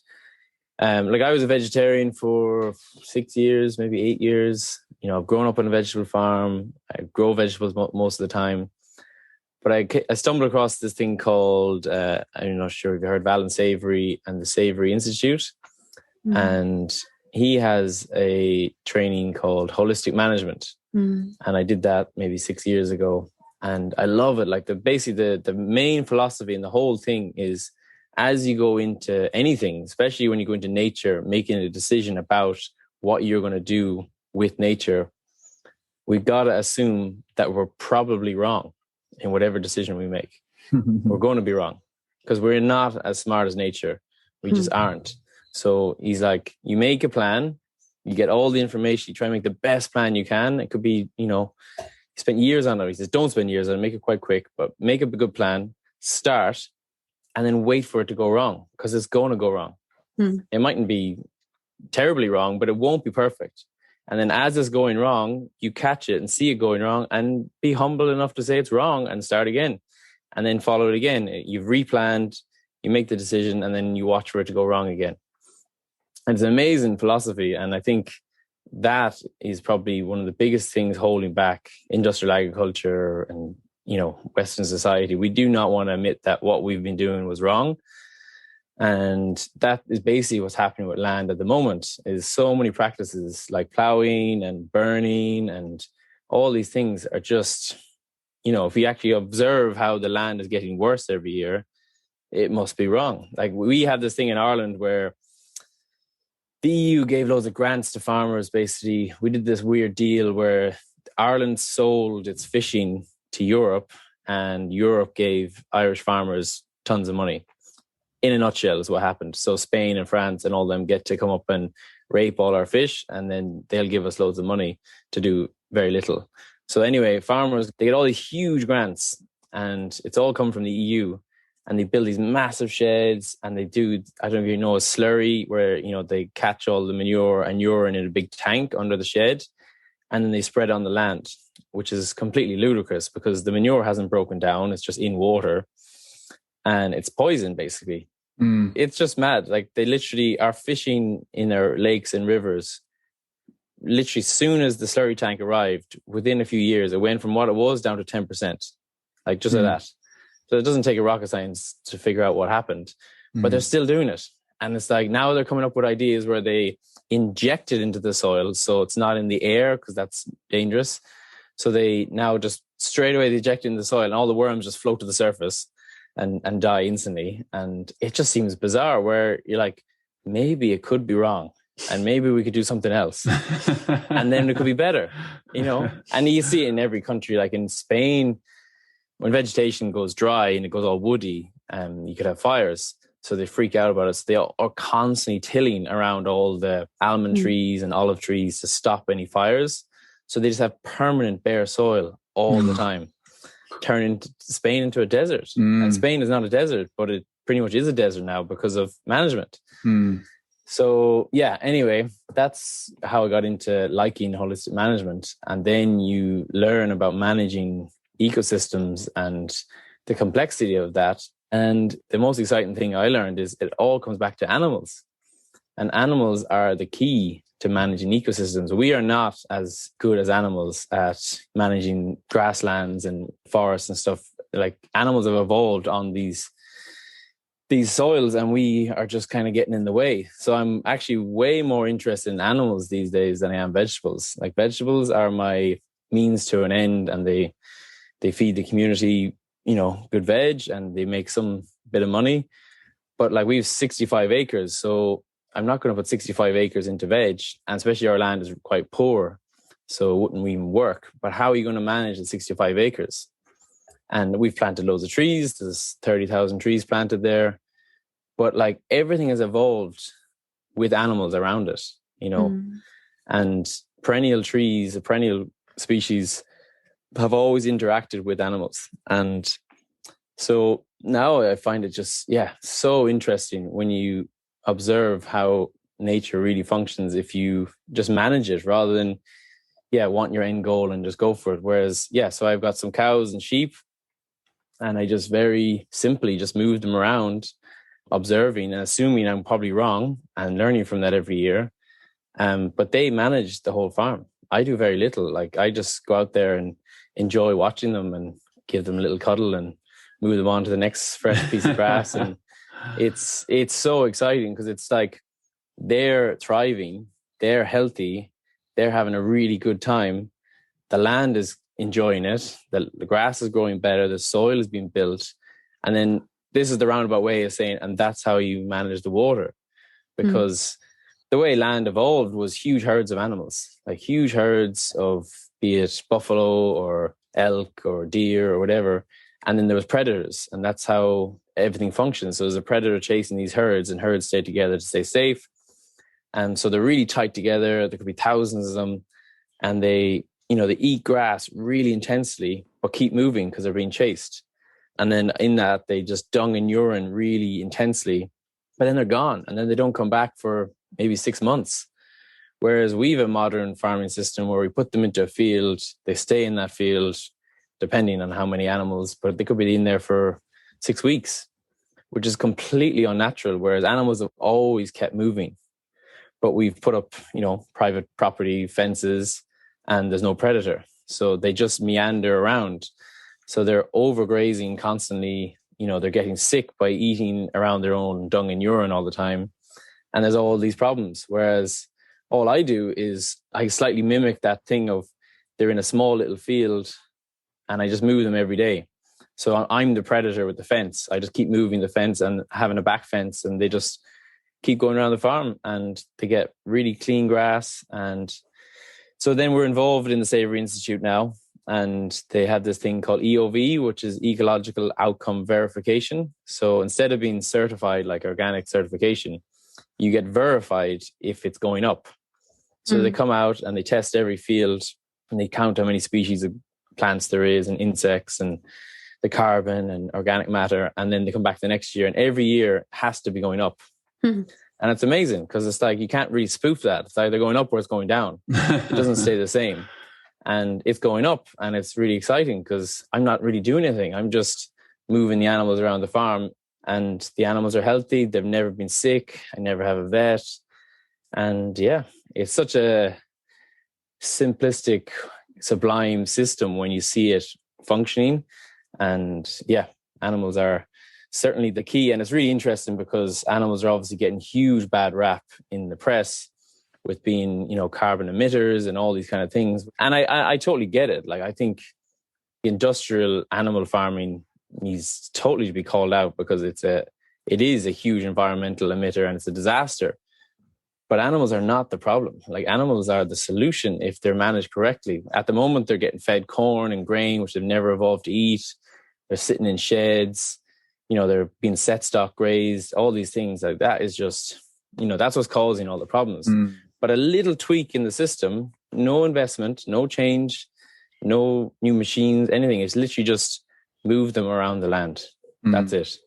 I was a vegetarian for 6 years, maybe 8 years. I've grown up on a vegetable farm. I grow vegetables most of the time. But I stumbled across this thing called, I'm not sure if you heard of Alan Savory and the Savory Institute. Mm. And he has a training called Holistic Management. Mm. And I did that maybe 6 years ago. And I love it. The main philosophy in the whole thing is, as you go into anything, especially when you go into nature, making a decision about what you're going to do with nature, we've got to assume that we're probably wrong in whatever decision we make. We're going to be wrong because we're not as smart as nature. We just aren't. So he's like, you make a plan, you get all the information, you try and make the best plan you can. It could be, you spent years on it. He says, don't spend years on it, make it quite quick, but make up a good plan, start, and then wait for it to go wrong because it's going to go wrong. It mightn't be terribly wrong, but it won't be perfect. And then as it's going wrong, you catch it and see it going wrong and be humble enough to say it's wrong and start again. And then follow it again. You've replanned, you make the decision, and then you watch for it to go wrong again. And it's an amazing philosophy. And I think that is probably one of the biggest things holding back industrial agriculture and, Western society. We do not want to admit that what we've been doing was wrong. And that is basically what's happening with land at the moment, is so many practices like plowing and burning and all these things are just, if we actually observe how the land is getting worse every year, it must be wrong. We have this thing in Ireland where the EU gave loads of grants to farmers. Basically, we did this weird deal where Ireland sold its fishing to Europe and Europe gave Irish farmers tons of money. In a nutshell is what happened. So Spain and France and all them get to come up and rape all our fish, and then they'll give us loads of money to do very little. So anyway, farmers, they get all these huge grants and it's all come from the EU, and they build these massive sheds and they do, I don't know if you know, a slurry where, they catch all the manure and urine in a big tank under the shed and then they spread on the land, which is completely ludicrous because the manure hasn't broken down. It's just in water and it's poison basically. It's just mad. They literally are fishing in their lakes and rivers. Literally, soon as the slurry tank arrived, within a few years, it went from what it was down to 10%. Like that. So it doesn't take a rocket science to figure out what happened, but they're still doing it. And it's now they're coming up with ideas where they inject it into the soil, so it's not in the air because that's dangerous. So they now just straight away they inject it in the soil, and all the worms just float to the surface and die instantly. And it just seems bizarre where you're like, maybe it could be wrong and maybe we could do something else and then it could be better, And you see it in every country, like in Spain, when vegetation goes dry and it goes all woody, you could have fires. So they freak out about it. So they are constantly tilling around all the almond trees and olive trees to stop any fires. So they just have permanent bare soil all the time. Turn Spain into a desert. And Spain is not a desert, but it pretty much is a desert now because of management. So anyway, that's how I got into liking holistic management. And then you learn about managing ecosystems and the complexity of that. And the most exciting thing I learned is it all comes back to animals. And animals are the key to managing ecosystems. We are not as good as animals at managing grasslands and forests and stuff. Like, animals have evolved on these soils, and we are just kind of getting in the way. So I'm actually way more interested in animals these days than I am vegetables. Like, vegetables are my means to an end, and they feed the community, good veg, and they make some bit of money. But like, we have 65 acres, so I'm not going to put 65 acres into veg, and especially our land is quite poor, so it wouldn't even work. But how are you going to manage the 65 acres? And we've planted loads of trees. There's 30,000 trees planted there. But like, everything has evolved with animals around it, and perennial trees, perennial species have always interacted with animals. And so now I find it just, so interesting when you observe how nature really functions if you just manage it rather than, want your end goal and just go for it. Whereas, so I've got some cows and sheep, and I just very simply just move them around, observing and assuming I'm probably wrong and learning from that every year. But they manage the whole farm. I do very little. Like, I just go out there and enjoy watching them and give them a little cuddle and move them on to the next fresh piece of grass. And it's so exciting because it's like, they're thriving, they're healthy, they're having a really good time. The land is enjoying it. The grass is growing better. The soil is being built. And then this is the roundabout way of saying, and that's how you manage the water. Because the way land evolved was huge herds of animals, like huge herds of, be it buffalo or elk or deer or whatever. And then there was predators, and that's how everything functions. So there's a predator chasing these herds, and herds stay together to stay safe. And so they're really tight together. There could be thousands of them, and they eat grass really intensely, but keep moving because they're being chased. And then in that, they just dung and urine really intensely, but then they're gone. And then they don't come back for maybe 6 months. Whereas we have a modern farming system where we put them into a field, they stay in that field, depending on how many animals, but they could be in there for 6 weeks, which is completely unnatural. Whereas animals have always kept moving, but we've put up, private property fences, and there's no predator. So they just meander around. So they're overgrazing constantly. They're getting sick by eating around their own dung and urine all the time. And there's all these problems. Whereas all I do is I slightly mimic that thing of, they're in a small little field and I just move them every day. So I'm the predator with the fence. I just keep moving the fence and having a back fence, and they just keep going around the farm, and they get really clean grass. And so then we're involved in the Savory Institute now, and they have this thing called EOV, which is Ecological Outcome Verification. So instead of being certified like organic certification, you get verified if it's going up. So they come out and they test every field, and they count how many species of plants there is, and insects, and the carbon and organic matter. And then they come back the next year, and every year has to be going up. And it's amazing because it's like, you can't really spoof that. It's either going up or it's going down. It doesn't stay the same. And it's going up, and it's really exciting because I'm not really doing anything. I'm just moving the animals around the farm, and the animals are healthy. They've never been sick. I never have a vet. And it's such a simplistic, sublime system when you see it functioning. And animals are certainly the key. And it's really interesting because animals are obviously getting huge bad rap in the press with being, carbon emitters and all these kind of things. And I totally get it. Like, I think industrial animal farming needs totally to be called out because it is a huge environmental emitter, and it's a disaster. But animals are not the problem. Like, animals are the solution if they're managed correctly. At the moment, they're getting fed corn and grain, which they've never evolved to eat. They're sitting in sheds. They're being set stock grazed. All these things like that is just, that's what's causing all the problems. But a little tweak in the system, no investment, no change, no new machines, anything. It's literally just move them around the land. That's it.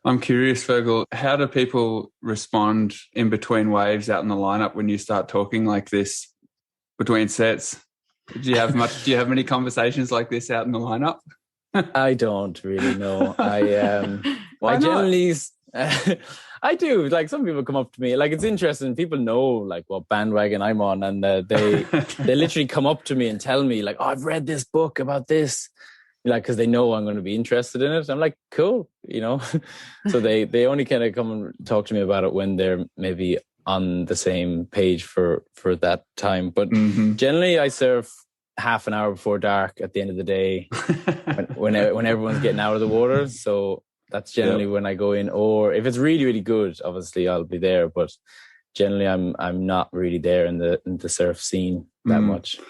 I'm curious, Fergal, how do people respond in between waves out in the lineup when you start talking like this between sets? Do you have many conversations like this out in the lineup? I don't really know. Why not? I do. Like, some people come up to me, like, it's interesting. People know like what bandwagon I'm on, and they literally come up to me and tell me like, "Oh, I've read this book about this," like, because they know I'm going to be interested in it. I'm like, cool, So they only kind of come and talk to me about it when they're maybe on the same page for that time. But generally, I surf half an hour before dark at the end of the day when everyone's getting out of the water. So that's generally when I go in. Or if it's really, really good, obviously I'll be there. But generally, I'm not really there in the surf scene that much.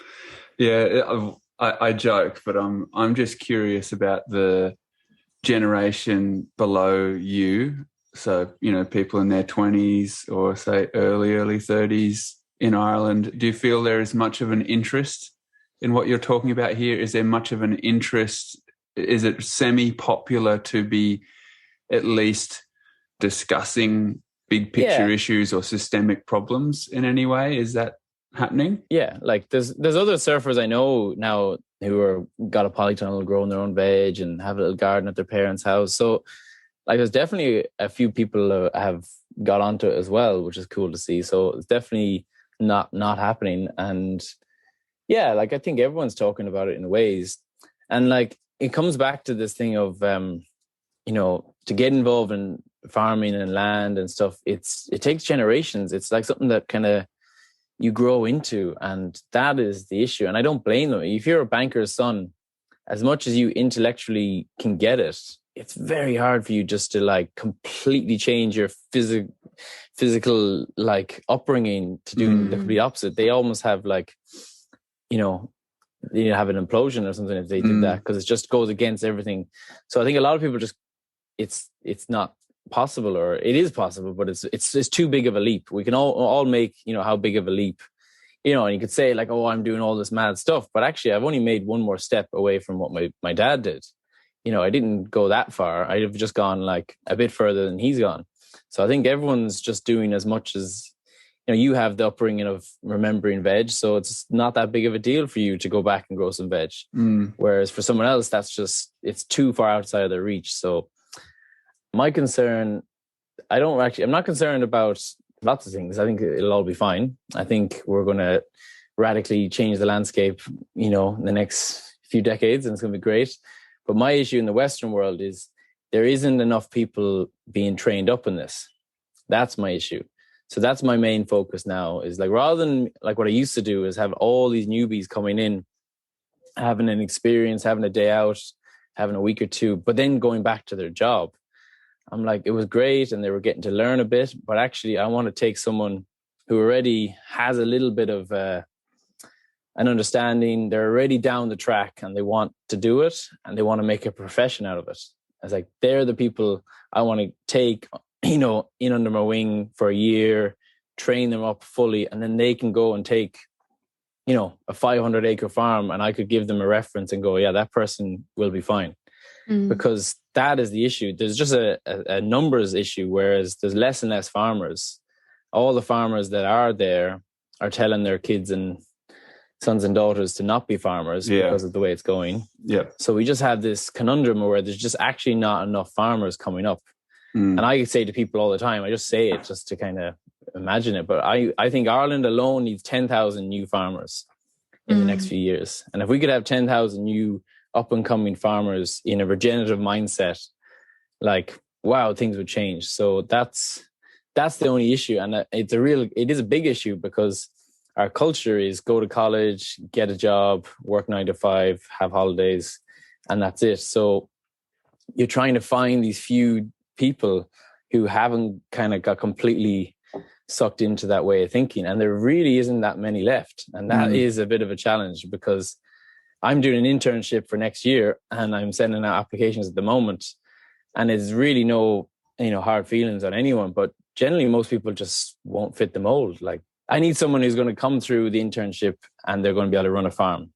Yeah, I joke, but I'm just curious about the generation below you. So, people in their 20s or say early 30s in Ireland. Do you feel there is much of an interest in what you're talking about here? Is there much of an interest? Is it semi-popular to be at least discussing big picture issues or systemic problems in any way? Is that happening? Yeah, like there's other surfers I know now who are got a polytunnel, growing their own veg and have a little garden at their parents' house. So like there's definitely a few people have got onto it as well, which is cool to see. So it's definitely not happening. And yeah, like I think everyone's talking about it in ways. And like it comes back to this thing of to get involved in farming and land and stuff, it takes generations. It's like something that kind of you grow into, and that is the issue. And I don't blame them. If you're a banker's son, as much as you intellectually can get it, it's very hard for you just to like completely change your physical like upbringing to do the complete opposite. They almost have like, they have an implosion or something if they do that, because it just goes against everything. So I think a lot of people just, it's not possible, or it is possible, but it's too big of a leap. We can all make, how big of a leap, and you could say like, oh, I'm doing all this mad stuff, but actually I've only made one more step away from what my dad did. I didn't go that far. I'd have just gone like a bit further than he's gone. So I think everyone's just doing as much as, you have the upbringing of remembering veg. So it's not that big of a deal for you to go back and grow some veg. Whereas for someone else, it's too far outside of their reach. So my concern, I'm not concerned about lots of things. I think it'll all be fine. I think we're going to radically change the landscape, in the next few decades, and it's going to be great. But my issue in the Western world is there isn't enough people being trained up in this. That's my issue. So that's my main focus now, is like, rather than like what I used to do is have all these newbies coming in, having an experience, having a day out, having a week or two, but then going back to their job. I'm like, it was great and they were getting to learn a bit, but actually I want to take someone who already has a little bit of an understanding. They're already down the track and they want to do it and they want to make a profession out of it. I was like, they're the people I want to take, in under my wing for a year, train them up fully, and then they can go and take, a 500-acre farm, and I could give them a reference and go, yeah, that person will be fine. Because that is the issue. There's just a numbers issue, whereas there's less and less farmers. All the farmers that are there are telling their kids and sons and daughters to not be farmers because of the way it's going. Yeah. So we just have this conundrum where there's just actually not enough farmers coming up. And I say to people all the time, I just say it just to kind of imagine it, but I think Ireland alone needs 10,000 new farmers in the next few years. And if we could have 10,000 new up-and-coming farmers in a regenerative mindset, like, wow, things would change. So that's the only issue. And it is a big issue, because our culture is go to college, get a job, work 9 to 5, have holidays, and that's it. So you're trying to find these few people who haven't kind of got completely sucked into that way of thinking. And there really isn't that many left. And that is a bit of a challenge, because I'm doing an internship for next year and I'm sending out applications at the moment. And it's really no, hard feelings on anyone, but generally most people just won't fit the mold. Like, I need someone who's going to come through the internship and they're going to be able to run a farm.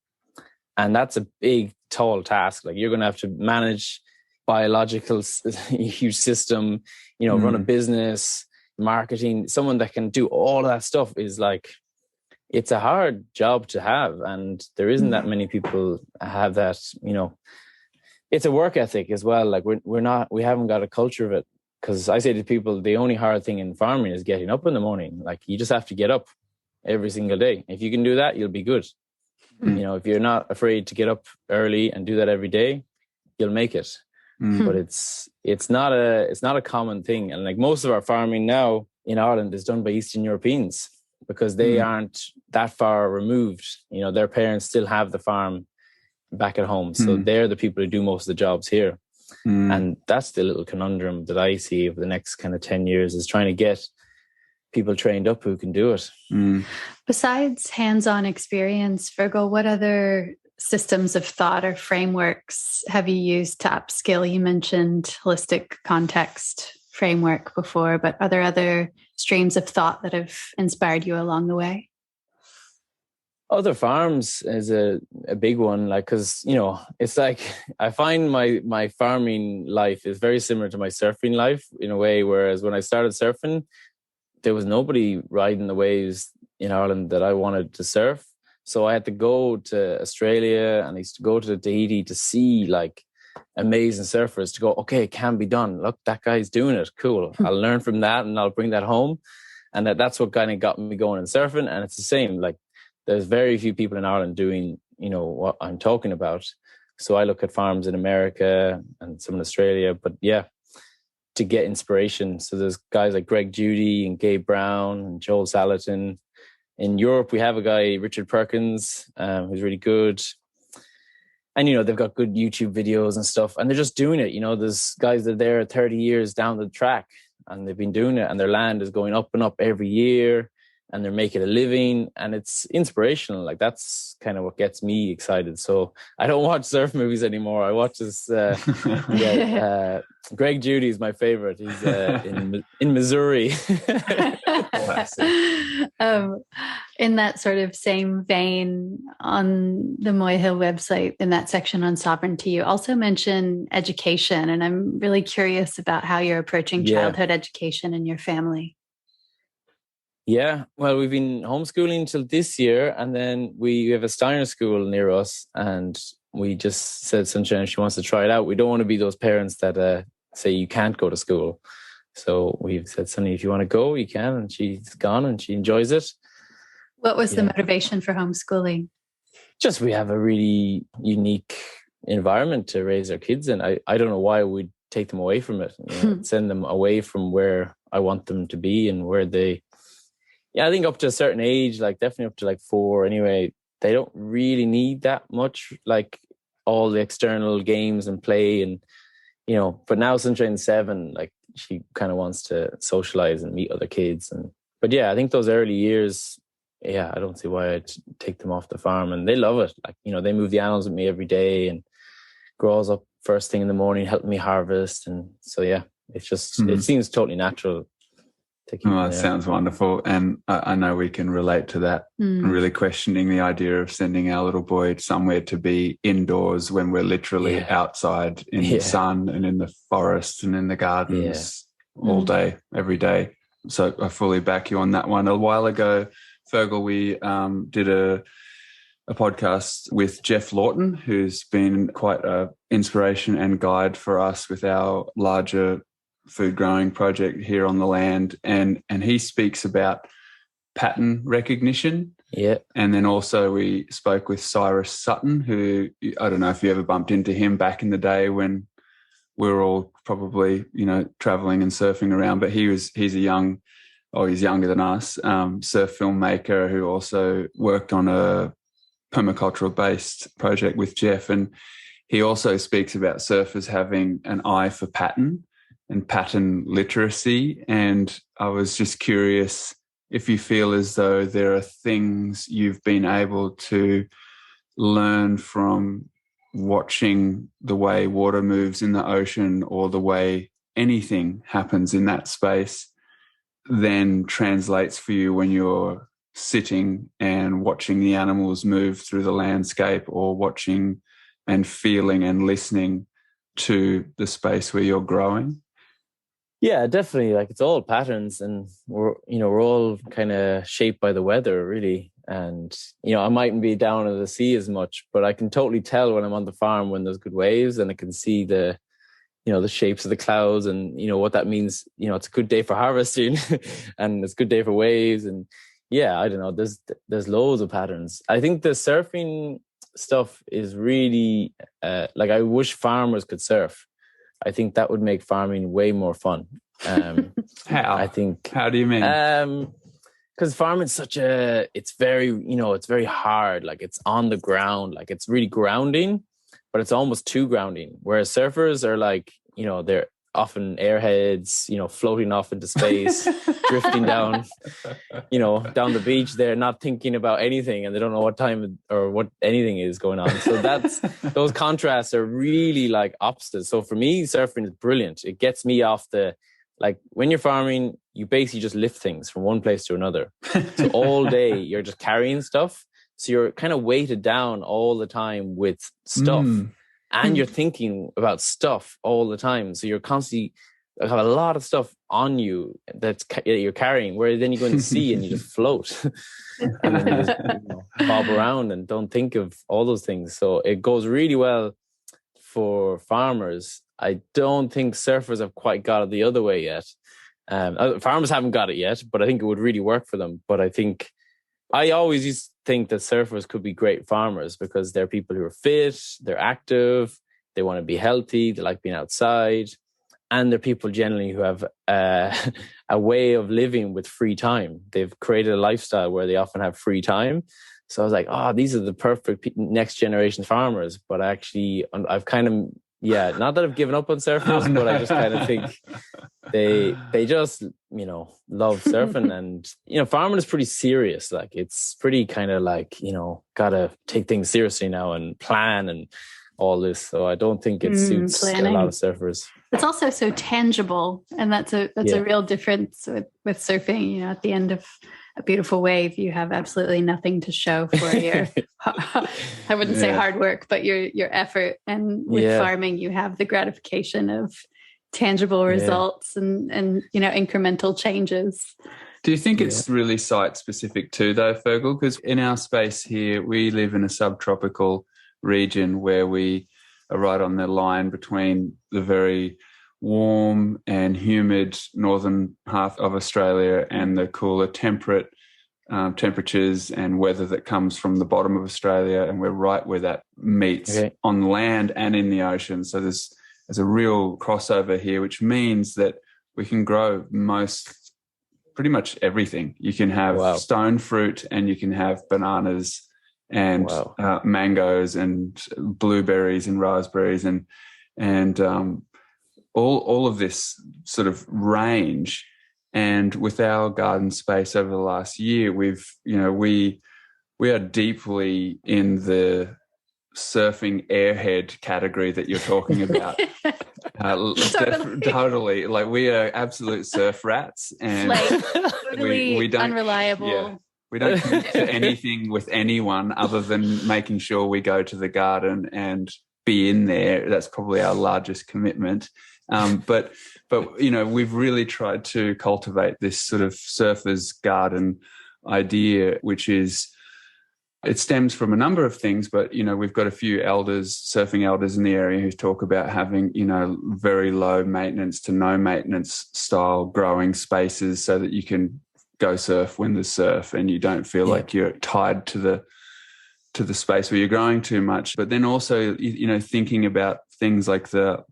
And that's a big, tall task. Like, you're going to have to manage biological, huge system, run a business, marketing. Someone that can do all of that stuff is like, it's a hard job to have. And there isn't that many people have that, It's a work ethic as well. Like we haven't got a culture of it Because I say to people, the only hard thing in farming is getting up in the morning. Like, you just have to get up every single day. If you can do that, you'll be good. You know, if you're not afraid to get up early and do that every day, you'll make it. But it's not a common thing. And like, most of our farming now in Ireland is done by Eastern Europeans, because they aren't that far removed. You know, their parents still have the farm back at home. So they're the people who do most of the jobs here. And that's the little conundrum that I see over the next kind of 10 years, is trying to get people trained up who can do it. Besides hands-on experience, Fergal, what other systems of thought or frameworks have you used to upskill? You mentioned holistic context framework before, but are there other streams of thought that have inspired you along the way? Other farms is a big one, like, because, you know, it's like, I find my farming life is very similar to my surfing life in a way, whereas when I started surfing, there was nobody riding the waves in Ireland that I wanted to surf. So I had to go to Australia, and I used to go to Tahiti to see like amazing surfers, to go, okay, it can be done. Look, that guy's doing it. Cool. I'll learn from that and I'll bring that home. And that's what kind of got me going in surfing. And it's the same, like, there's very few people in Ireland doing, you know, what I'm talking about. So I look at farms in America and some in Australia, but yeah, to get inspiration. So there's guys like Greg Judy and Gabe Brown and Joel Salatin. In Europe, we have a guy, Richard Perkins, who's really good. And, you know, they've got good YouTube videos and stuff, and they're just doing it. You know, there's guys that are there 30 years down the track, and they've been doing it, and their land is going up and up every year, and they're making a living, and it's inspirational. Like, that's kind of what gets me excited. So I don't watch surf movies anymore. I watch this, Greg Judy is my favorite. He's in Missouri. In that sort of same vein, on the Moy Hill website, in that section on sovereignty, you also mention education. And I'm really curious about how you're approaching childhood education in your family. Yeah, well, we've been homeschooling till this year, and then we have a Steiner school near us, and we just said Sunshine, if she wants to try it out. We don't want to be those parents that say you can't go to school. So we've said, Sunny, if you want to go, you can, and she's gone and she enjoys it. What was the motivation for homeschooling? Just, we have a really unique environment to raise our kids in. I don't know why we'd take them away from it, you know, send them away from where I want them to be and where they... Yeah, I think up to a certain age, like definitely up to like 4 anyway, they don't really need that much, like all the external games and play, and, you know, but now Sunshine's 7, like she kind of wants to socialize and meet other kids. But yeah, I think those early years, yeah, I don't see why I'd take them off the farm, and they love it. Like, you know, they move the animals with me every day and grows up first thing in the morning, helping me harvest. And so, yeah, it's just, it seems totally natural. That sounds wonderful. And I know we can relate to that, really questioning the idea of sending our little boy somewhere to be indoors when we're literally outside in the sun and in the forest and in the gardens all day, every day. So I fully back you on that one. A while ago, Fergal, we did a podcast with Jeff Lawton, who's been quite an inspiration and guide for us with our larger food growing project here on the land, and he speaks about pattern recognition. And then also we spoke with Cyrus Sutton, who, I don't know if you ever bumped into him back in the day when we were all probably, you know, traveling and surfing around, but he's younger than us, surf filmmaker who also worked on a permacultural based project with Jeff, and he also speaks about surfers having an eye for pattern and pattern literacy. And I was just curious if you feel as though there are things you've been able to learn from watching the way water moves in the ocean or the way anything happens in that space then translates for you when you're sitting and watching the animals move through the landscape, or watching and feeling and listening to the space where you're growing. Yeah, definitely. Like, it's all patterns, and we're all kind of shaped by the weather, really. And, you know, I mightn't be down at the sea as much, but I can totally tell when I'm on the farm when there's good waves, and I can see the the shapes of the clouds and, what that means. It's a good day for harvesting and it's a good day for waves. And yeah, I don't know, there's loads of patterns. I think the surfing stuff is really, like, I wish farmers could surf. I think that would make farming way more fun. How? How do you mean? Because farming's it's very hard. Like, it's on the ground. Like, it's really grounding, but it's almost too grounding. Whereas surfers are like, they're often airheads, floating off into space, drifting down, down the beach. They're not thinking about anything and they don't know what time or what anything is going on. So those contrasts are really like opposites. So for me, surfing is brilliant. It gets me off like when you're farming, you basically just lift things from one place to another. So all day you're just carrying stuff. So you're kind of weighted down all the time with stuff. And you're thinking about stuff all the time. So you're constantly have a lot of stuff on you that you're carrying, where then you go in the sea and you just float. And then you just bob around and don't think of all those things. So it goes really well for farmers. I don't think surfers have quite got it the other way yet. Farmers haven't got it yet, but I think it would really work for them. But I always used to think that surfers could be great farmers because they're people who are fit, they're active, they want to be healthy, they like being outside, and they're people generally who have a way of living with free time. They've created a lifestyle where they often have free time. So I was like, these are the perfect next generation farmers. But actually, I've kind of, not that I've given up on surfers, but I just kind of think they just, love surfing. And, farming is pretty serious. Like, it's pretty kind of like, gotta take things seriously now and plan and all this. So I don't think it suits a lot of surfers. It's also so tangible. And that's a real difference with surfing. At the end of a beautiful wave, you have absolutely nothing to show for your, I wouldn't say hard work, but your effort. And with farming, you have the gratification of tangible results and incremental changes. Do you think it's really site specific too, though, Fergal? Because in our space here, we live in a subtropical region where we are right on the line between the very warm and humid northern half of Australia and the cooler temperate temperatures and weather that comes from the bottom of Australia, and we're right where that meets on land and in the ocean. So there's a real crossover here, which means that we can grow pretty much everything. You can have stone fruit and you can have bananas and mangoes and blueberries and raspberries and all of this sort of range. And with our garden space over the last year, we are deeply in the surfing airhead category that you're talking about. Totally. Like, we are absolute surf rats, and we don't, unreliable. Yeah, we don't commit to anything with anyone other than making sure we go to the garden and be in there. That's probably our largest commitment. But we've really tried to cultivate this sort of surfer's garden idea, which is, it stems from a number of things, but, we've got a few surfing elders in the area who talk about having, very low maintenance to no maintenance style growing spaces so that you can go surf when there's surf and you don't feel like you're tied to the space where you're growing too much. But then also, thinking about things like the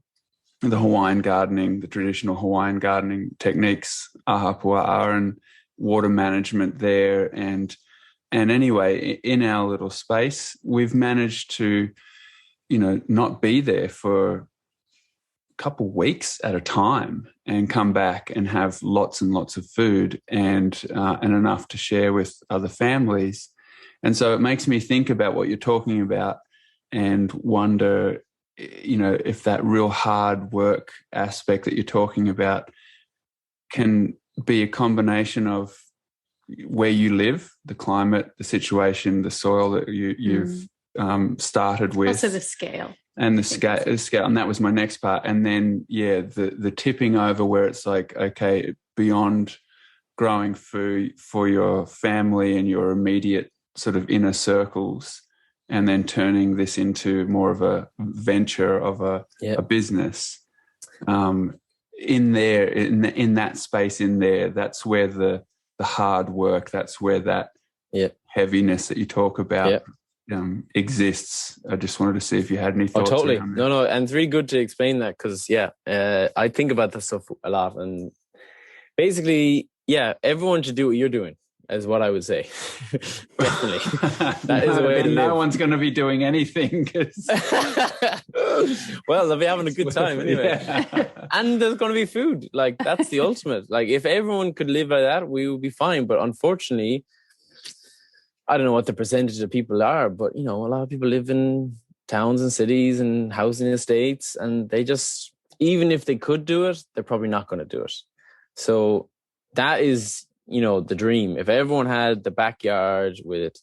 Hawaiian gardening, the traditional Hawaiian gardening techniques, ahapua'a, and water management there. And anyway, in our little space, we've managed to, not be there for a couple of weeks at a time and come back and have lots and lots of food and enough to share with other families. And so it makes me think about what you're talking about and wonder, if that real hard work aspect that you're talking about can be a combination of where you live, the climate, the situation, the soil that you've started with. Also the scale. And the scale. And that was my next part. And then, the tipping over where it's like, okay, beyond growing food for your family and your immediate sort of inner circles, and then turning this into more of a venture of a business. in there, in that space in there, that's where the hard work, that's where that heaviness that you talk about exists. I just wanted to see if you had any thoughts. Oh, totally. No, and it's really good to explain that because, I think about this stuff a lot. And basically, everyone should do what you're doing, is what I would say. Definitely. That is a way to live. No one's going to be doing anything. Well, they'll be having a good time anyway. And there's going to be food. Like, that's the ultimate. Like, if everyone could live like that, we would be fine. But unfortunately, I don't know what the percentage of people are, but, a lot of people live in towns and cities and housing estates, and they just, even if they could do it, they're probably not going to do it. So that is, the dream. If everyone had the backyard with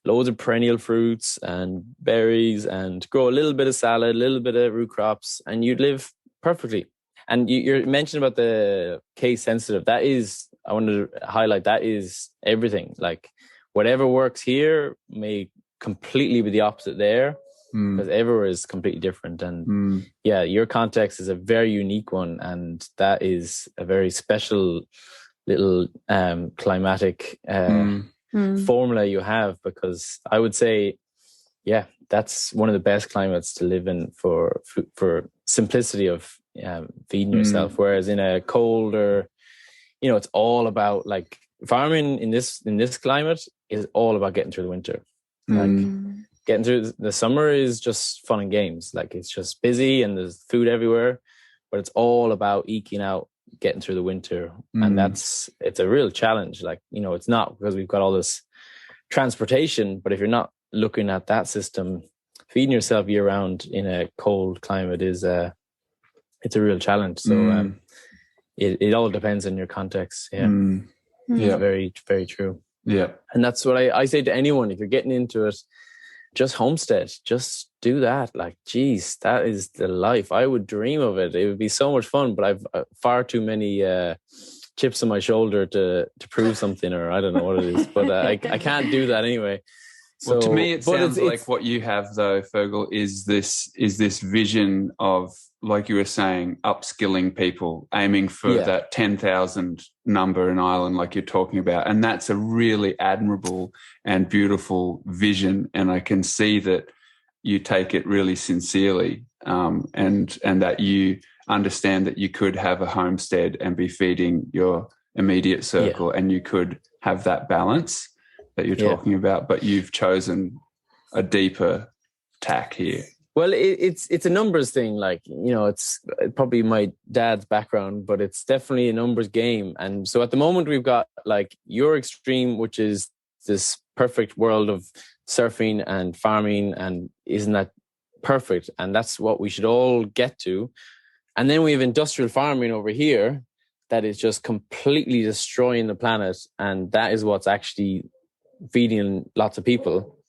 loads of perennial fruits and berries and grow a little bit of salad, a little bit of root crops, and you'd live perfectly. And you're mentioning about the case sensitive. That is, I wanted to highlight, that is everything. Like, whatever works here may completely be the opposite there, because everywhere is completely different. And your context is a very unique one, and that is a very special little climatic formula you have, because I would say, that's one of the best climates to live in for simplicity of feeding yourself. Whereas in a colder, it's all about, like, farming in this climate is all about getting through the winter. Like, getting through the summer is just fun and games. Like, it's just busy and there's food everywhere, but it's all about eking out, getting through the winter. And it's a real challenge. Like, it's not because we've got all this transportation, but if you're not looking at that system, feeding yourself year round in a cold climate it's a real challenge. So it all depends on your context. Very, very true. And that's what I say to anyone. If you're getting into it, just homestead, just do that. Like, geez, that is the life. I would dream of it. It would be so much fun, but I've far too many chips on my shoulder to prove something, or I don't know what it is, but I can't do that anyway. So, well, to me, it sounds like what you have, though, Fergal, is this vision of, like you were saying, upskilling people, aiming for that 10,000 number in Ireland, like you're talking about. And that's a really admirable and beautiful vision. And I can see that you take it really sincerely, and that you understand that you could have a homestead and be feeding your immediate circle, and you could have that balance that you're talking about, but you've chosen a deeper tack here. Well, it's a numbers thing. Like, it's probably my dad's background, but it's definitely a numbers game. And so at the moment we've got, like, your extreme, which is this perfect world of surfing and farming, and isn't that perfect? And that's what we should all get to. And then we have industrial farming over here that is just completely destroying the planet. And that is what's actually feeding lots of people.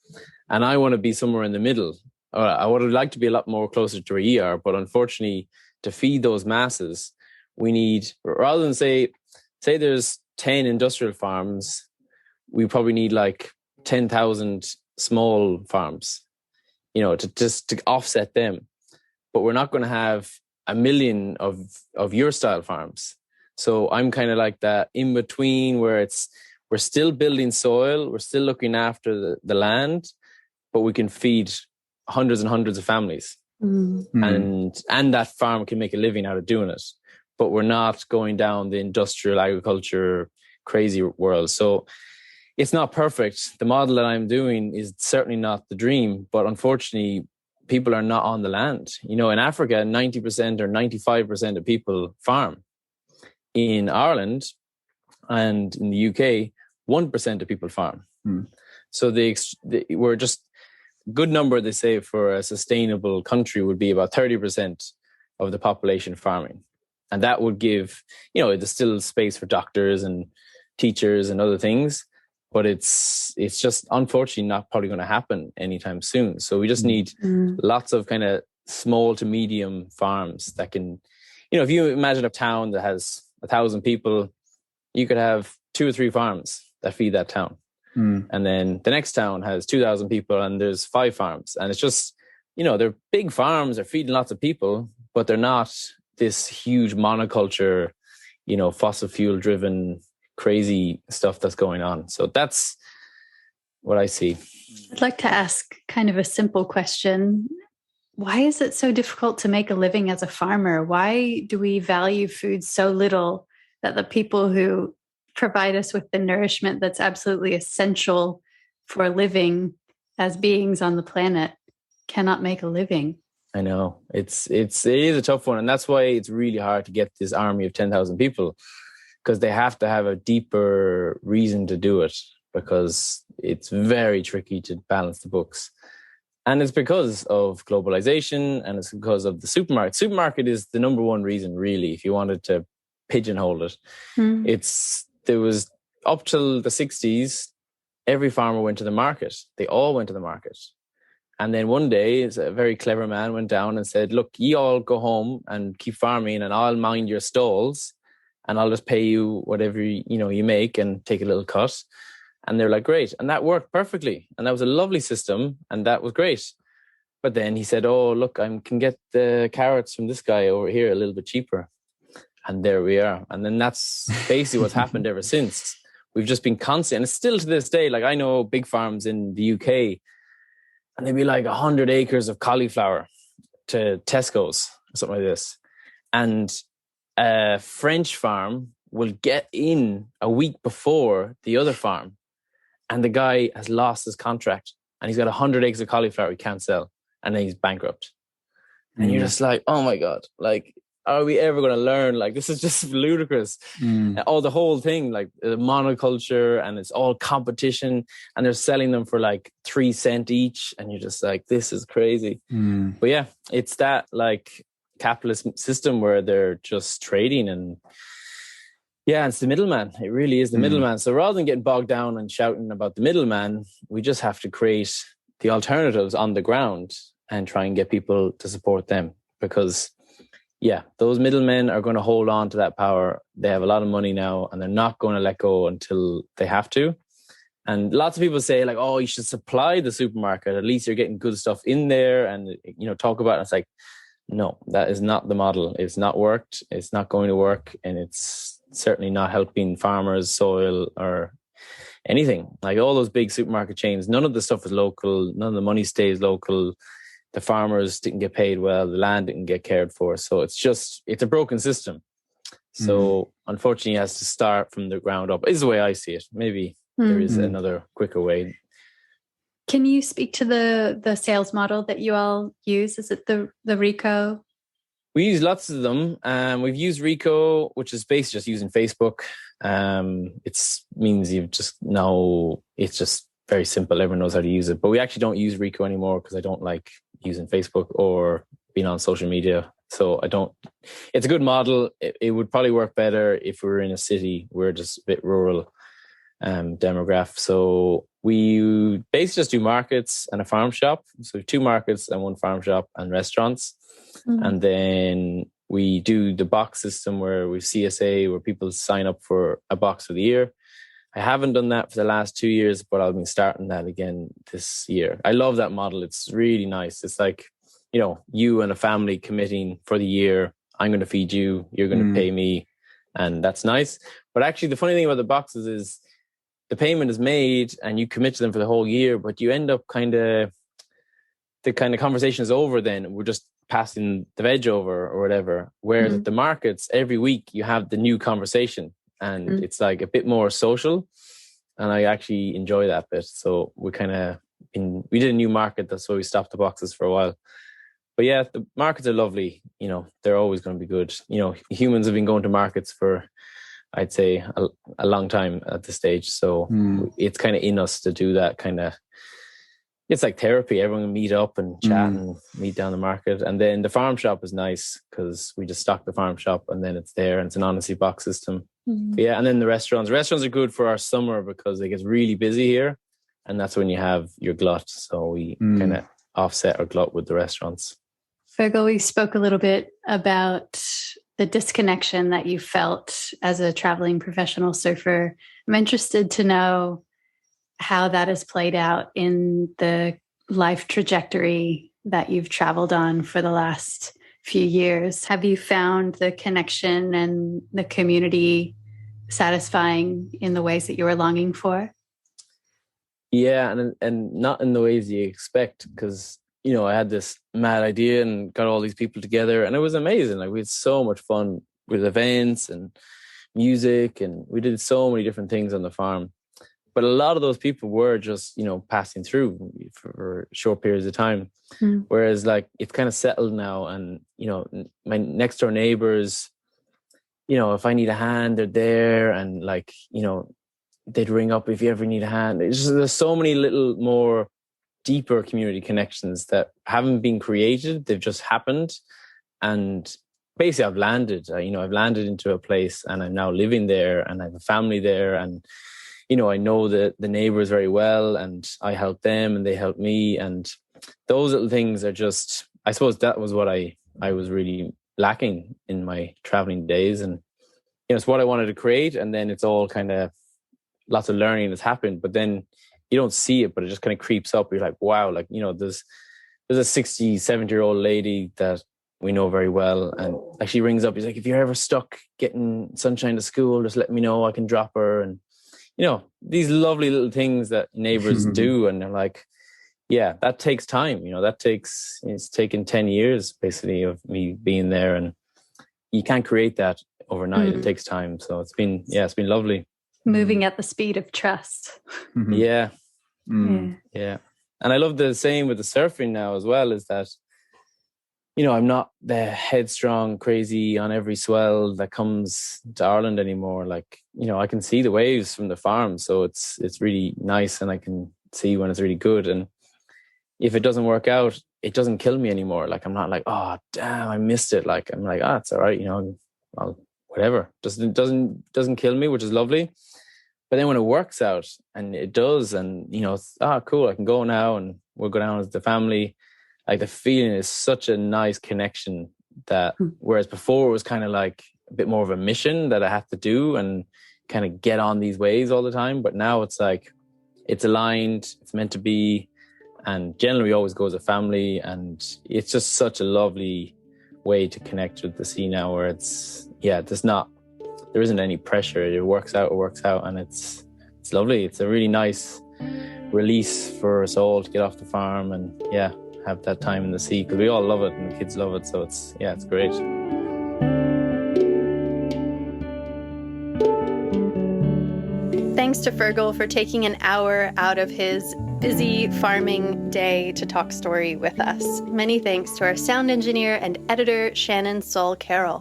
And I want to be somewhere in the middle. I would like to be a lot more closer to where you are, but unfortunately, to feed those masses, we need, rather than say there's 10 industrial farms, we probably need like 10,000 small farms, to offset them. But we're not going to have 1 million of your style farms. So I'm kind of like that in between, where we're still building soil, we're still looking after the land, but we can feed hundreds and hundreds of families. And that farm can make a living out of doing it. But we're not going down the industrial agriculture crazy world. So it's not perfect. The model that I'm doing is certainly not the dream, but unfortunately, people are not on the land. In Africa, 90% or 95% of people farm. In Ireland and in the UK, 1% of people farm. So we're just good number, they say, for a sustainable country would be about 30% of the population farming. And that would give, there's still space for doctors and teachers and other things, but it's just unfortunately not probably going to happen anytime soon. So we just need lots of kind of small to medium farms that can, if you imagine a town that has 1,000 people, you could have 2 or 3 farms that feed that town. And then the next town has 2,000 people and there's 5 farms. And it's just, they're big farms, they're feeding lots of people, but they're not this huge monoculture, fossil fuel driven crazy stuff that's going on. So that's what I see. I'd like to ask kind of a simple question. Why is it so difficult to make a living as a farmer? Why do we value food so little that the people who provide us with the nourishment that's absolutely essential for living as beings on the planet cannot make a living? I know it is a tough one. And that's why it's really hard to get this army of 10,000 people, because they have to have a deeper reason to do it, because it's very tricky to balance the books. And it's because of globalization, and it's because of the supermarket. Supermarket is the number one reason, really, if you wanted to pigeonhole it. There was up till the 60s, every farmer went to the market. They all went to the market. And then one day, a very clever man went down and said, look, ye all go home and keep farming, and I'll mind your stalls, and I'll just pay you whatever you make and take a little cut. And they're like, great. And that worked perfectly. And that was a lovely system. And that was great. But then he said, oh, look, I can get the carrots from this guy over here a little bit cheaper. And there we are. And then that's basically what's happened ever since. We've just been constant. And it's still to this day, like I know big farms in the UK, and they'd be like 100 acres of cauliflower to Tesco's or something like this. And a French farm will get in a week before the other farm, and the guy has lost his contract, and he's got 100 acres of cauliflower he can't sell, and then he's bankrupt. And you're just like, oh my God, like, are we ever going to learn? Like, this is just ludicrous. The whole thing, like the monoculture, and it's all competition, and they're selling them for like 3 cents each. And you're just like, this is crazy. But yeah, it's that like capitalist system where they're just trading, and yeah, it's the middleman. It really is the middleman. So rather than getting bogged down and shouting about the middleman, we just have to create the alternatives on the ground and try and get people to support them, because yeah, those middlemen are going to hold on to that power. They have a lot of money now, and they're not going to let go until they have to. And lots of people say like, oh, you should supply the supermarket. At least you're getting good stuff in there, and talk about it. It's like, no, that is not the model. It's not worked. It's not going to work. And it's certainly not helping farmers, soil, or anything. Like all those big supermarket chains, none of the stuff is local. None of the money stays local. The farmers didn't get paid well. The land didn't get cared for. So it's a broken system. So unfortunately, it has to start from the ground up, is the way I see it. Maybe there is another quicker way. Can you speak to the sales model that you all use? Is it the Rico? We use lots of them. We've used Rico, which is basically just using Facebook. It means it's just very simple. Everyone knows how to use it. But we actually don't use Rico anymore because I don't like using Facebook or being on social media. So it's a good model. It would probably work better if we were in a city. We're just a bit rural demographic. So we basically just do markets and a farm shop. So 2 markets and 1 farm shop and restaurants. And then we do the box system where we CSA, where people sign up for a box for the year. I haven't done that for the last 2 years, but I'll be starting that again this year. I love that model. It's really nice. It's like, you and a family committing for the year. I'm going to feed you. You're going to pay me. And that's nice. But actually, the funny thing about the boxes is the payment is made and you commit to them for the whole year, but you end up the conversation is over then. We're just passing the veg over or whatever. Whereas at the markets, every week you have the new conversation. And it's like a bit more social, and I actually enjoy that bit. So we did a new market. That's why we stopped the boxes for a while. But yeah, the markets are lovely. They're always going to be good. Humans have been going to markets for, I'd say, a long time at this stage. So it's kind of in us to do that kind of. It's like therapy. Everyone can meet up and chat and meet down the market. And then the farm shop is nice because we just stock the farm shop and then it's there, and it's an honesty box system. Yeah, and then the restaurants. Restaurants are good for our summer because it gets really busy here, and that's when you have your glut. So we kind of offset our glut with the restaurants. Fergal, we spoke a little bit about the disconnection that you felt as a traveling professional surfer. I'm interested to know how that has played out in the life trajectory that you've traveled on for the last few years. Have you found the connection and the community satisfying in the ways that you were longing for? Yeah, and not in the ways you expect, because I had this mad idea and got all these people together, and it was amazing. Like, we had so much fun with events and music, and we did so many different things on the farm. But a lot of those people were just, passing through for short periods of time. Whereas, like, it's kind of settled now, and my next door neighbors, if I need a hand, they're there, and like, they'd ring up if you ever need a hand. There's so many little more deeper community connections that haven't been created. They've just happened. And basically I've landed into a place, and I'm now living there, and I have a family there. And, I know the neighbors very well, and I help them and they help me. And those little things are just, I suppose that was what I was really lacking in my traveling days. And, it's what I wanted to create. And then it's all kind of, lots of learning has happened, but then you don't see it, but it just kind of creeps up. You're like, wow, like, there's a 60, 70-year-old lady that we know very well. And like, she rings up, he's like, if you're ever stuck getting Sunshine to school, just let me know, I can drop her. And, these lovely little things that neighbors do. And they're like, yeah, that takes time. It's taken 10 years basically of me being there, and you can't create that overnight. It takes time. So it's been lovely. Moving at the speed of trust. Yeah. Yeah. And I love the same with the surfing now as well, is that, I'm not the headstrong, crazy on every swell that comes to Ireland anymore. Like, I can see the waves from the farm. So it's really nice, and I can see when it's really good. And if it doesn't work out, it doesn't kill me anymore. Like, I'm not like, oh, damn, I missed it. Like, I'm like, it's all right. I'll, whatever. Doesn't kill me, which is lovely. But then when it works out, and it does, and it's cool, I can go now, and we'll go down as the family. Like, the feeling is such a nice connection that, whereas before it was kind of like a bit more of a mission that I have to do and kind of get on these waves all the time. But now it's like, it's aligned, it's meant to be, and generally we always go as a family, and it's just such a lovely way to connect with the sea now, where there isn't any pressure. It works out, and it's lovely. It's a really nice release for us all to get off the farm and have that time in the sea, because we all love it and the kids love it. So it's great. Thanks to Fergal for taking an hour out of his busy farming day to talk story with us. Many thanks to our sound engineer and editor, Shannon Sol Carroll.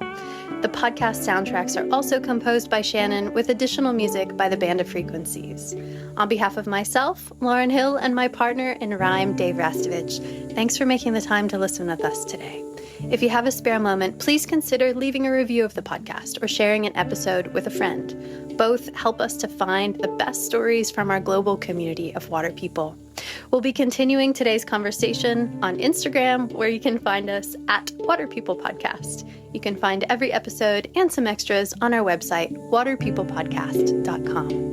The podcast soundtracks are also composed by Shannon, with additional music by the Band of Frequencies. On behalf of myself, Lauren Hill, and my partner in rhyme, Dave Rastovich, thanks for making the time to listen with us today. If you have a spare moment, please consider leaving a review of the podcast or sharing an episode with a friend. Both help us to find the best stories from our global community of water people. We'll be continuing today's conversation on Instagram, where you can find us at Water People Podcast. You can find every episode and some extras on our website, waterpeoplepodcast.com.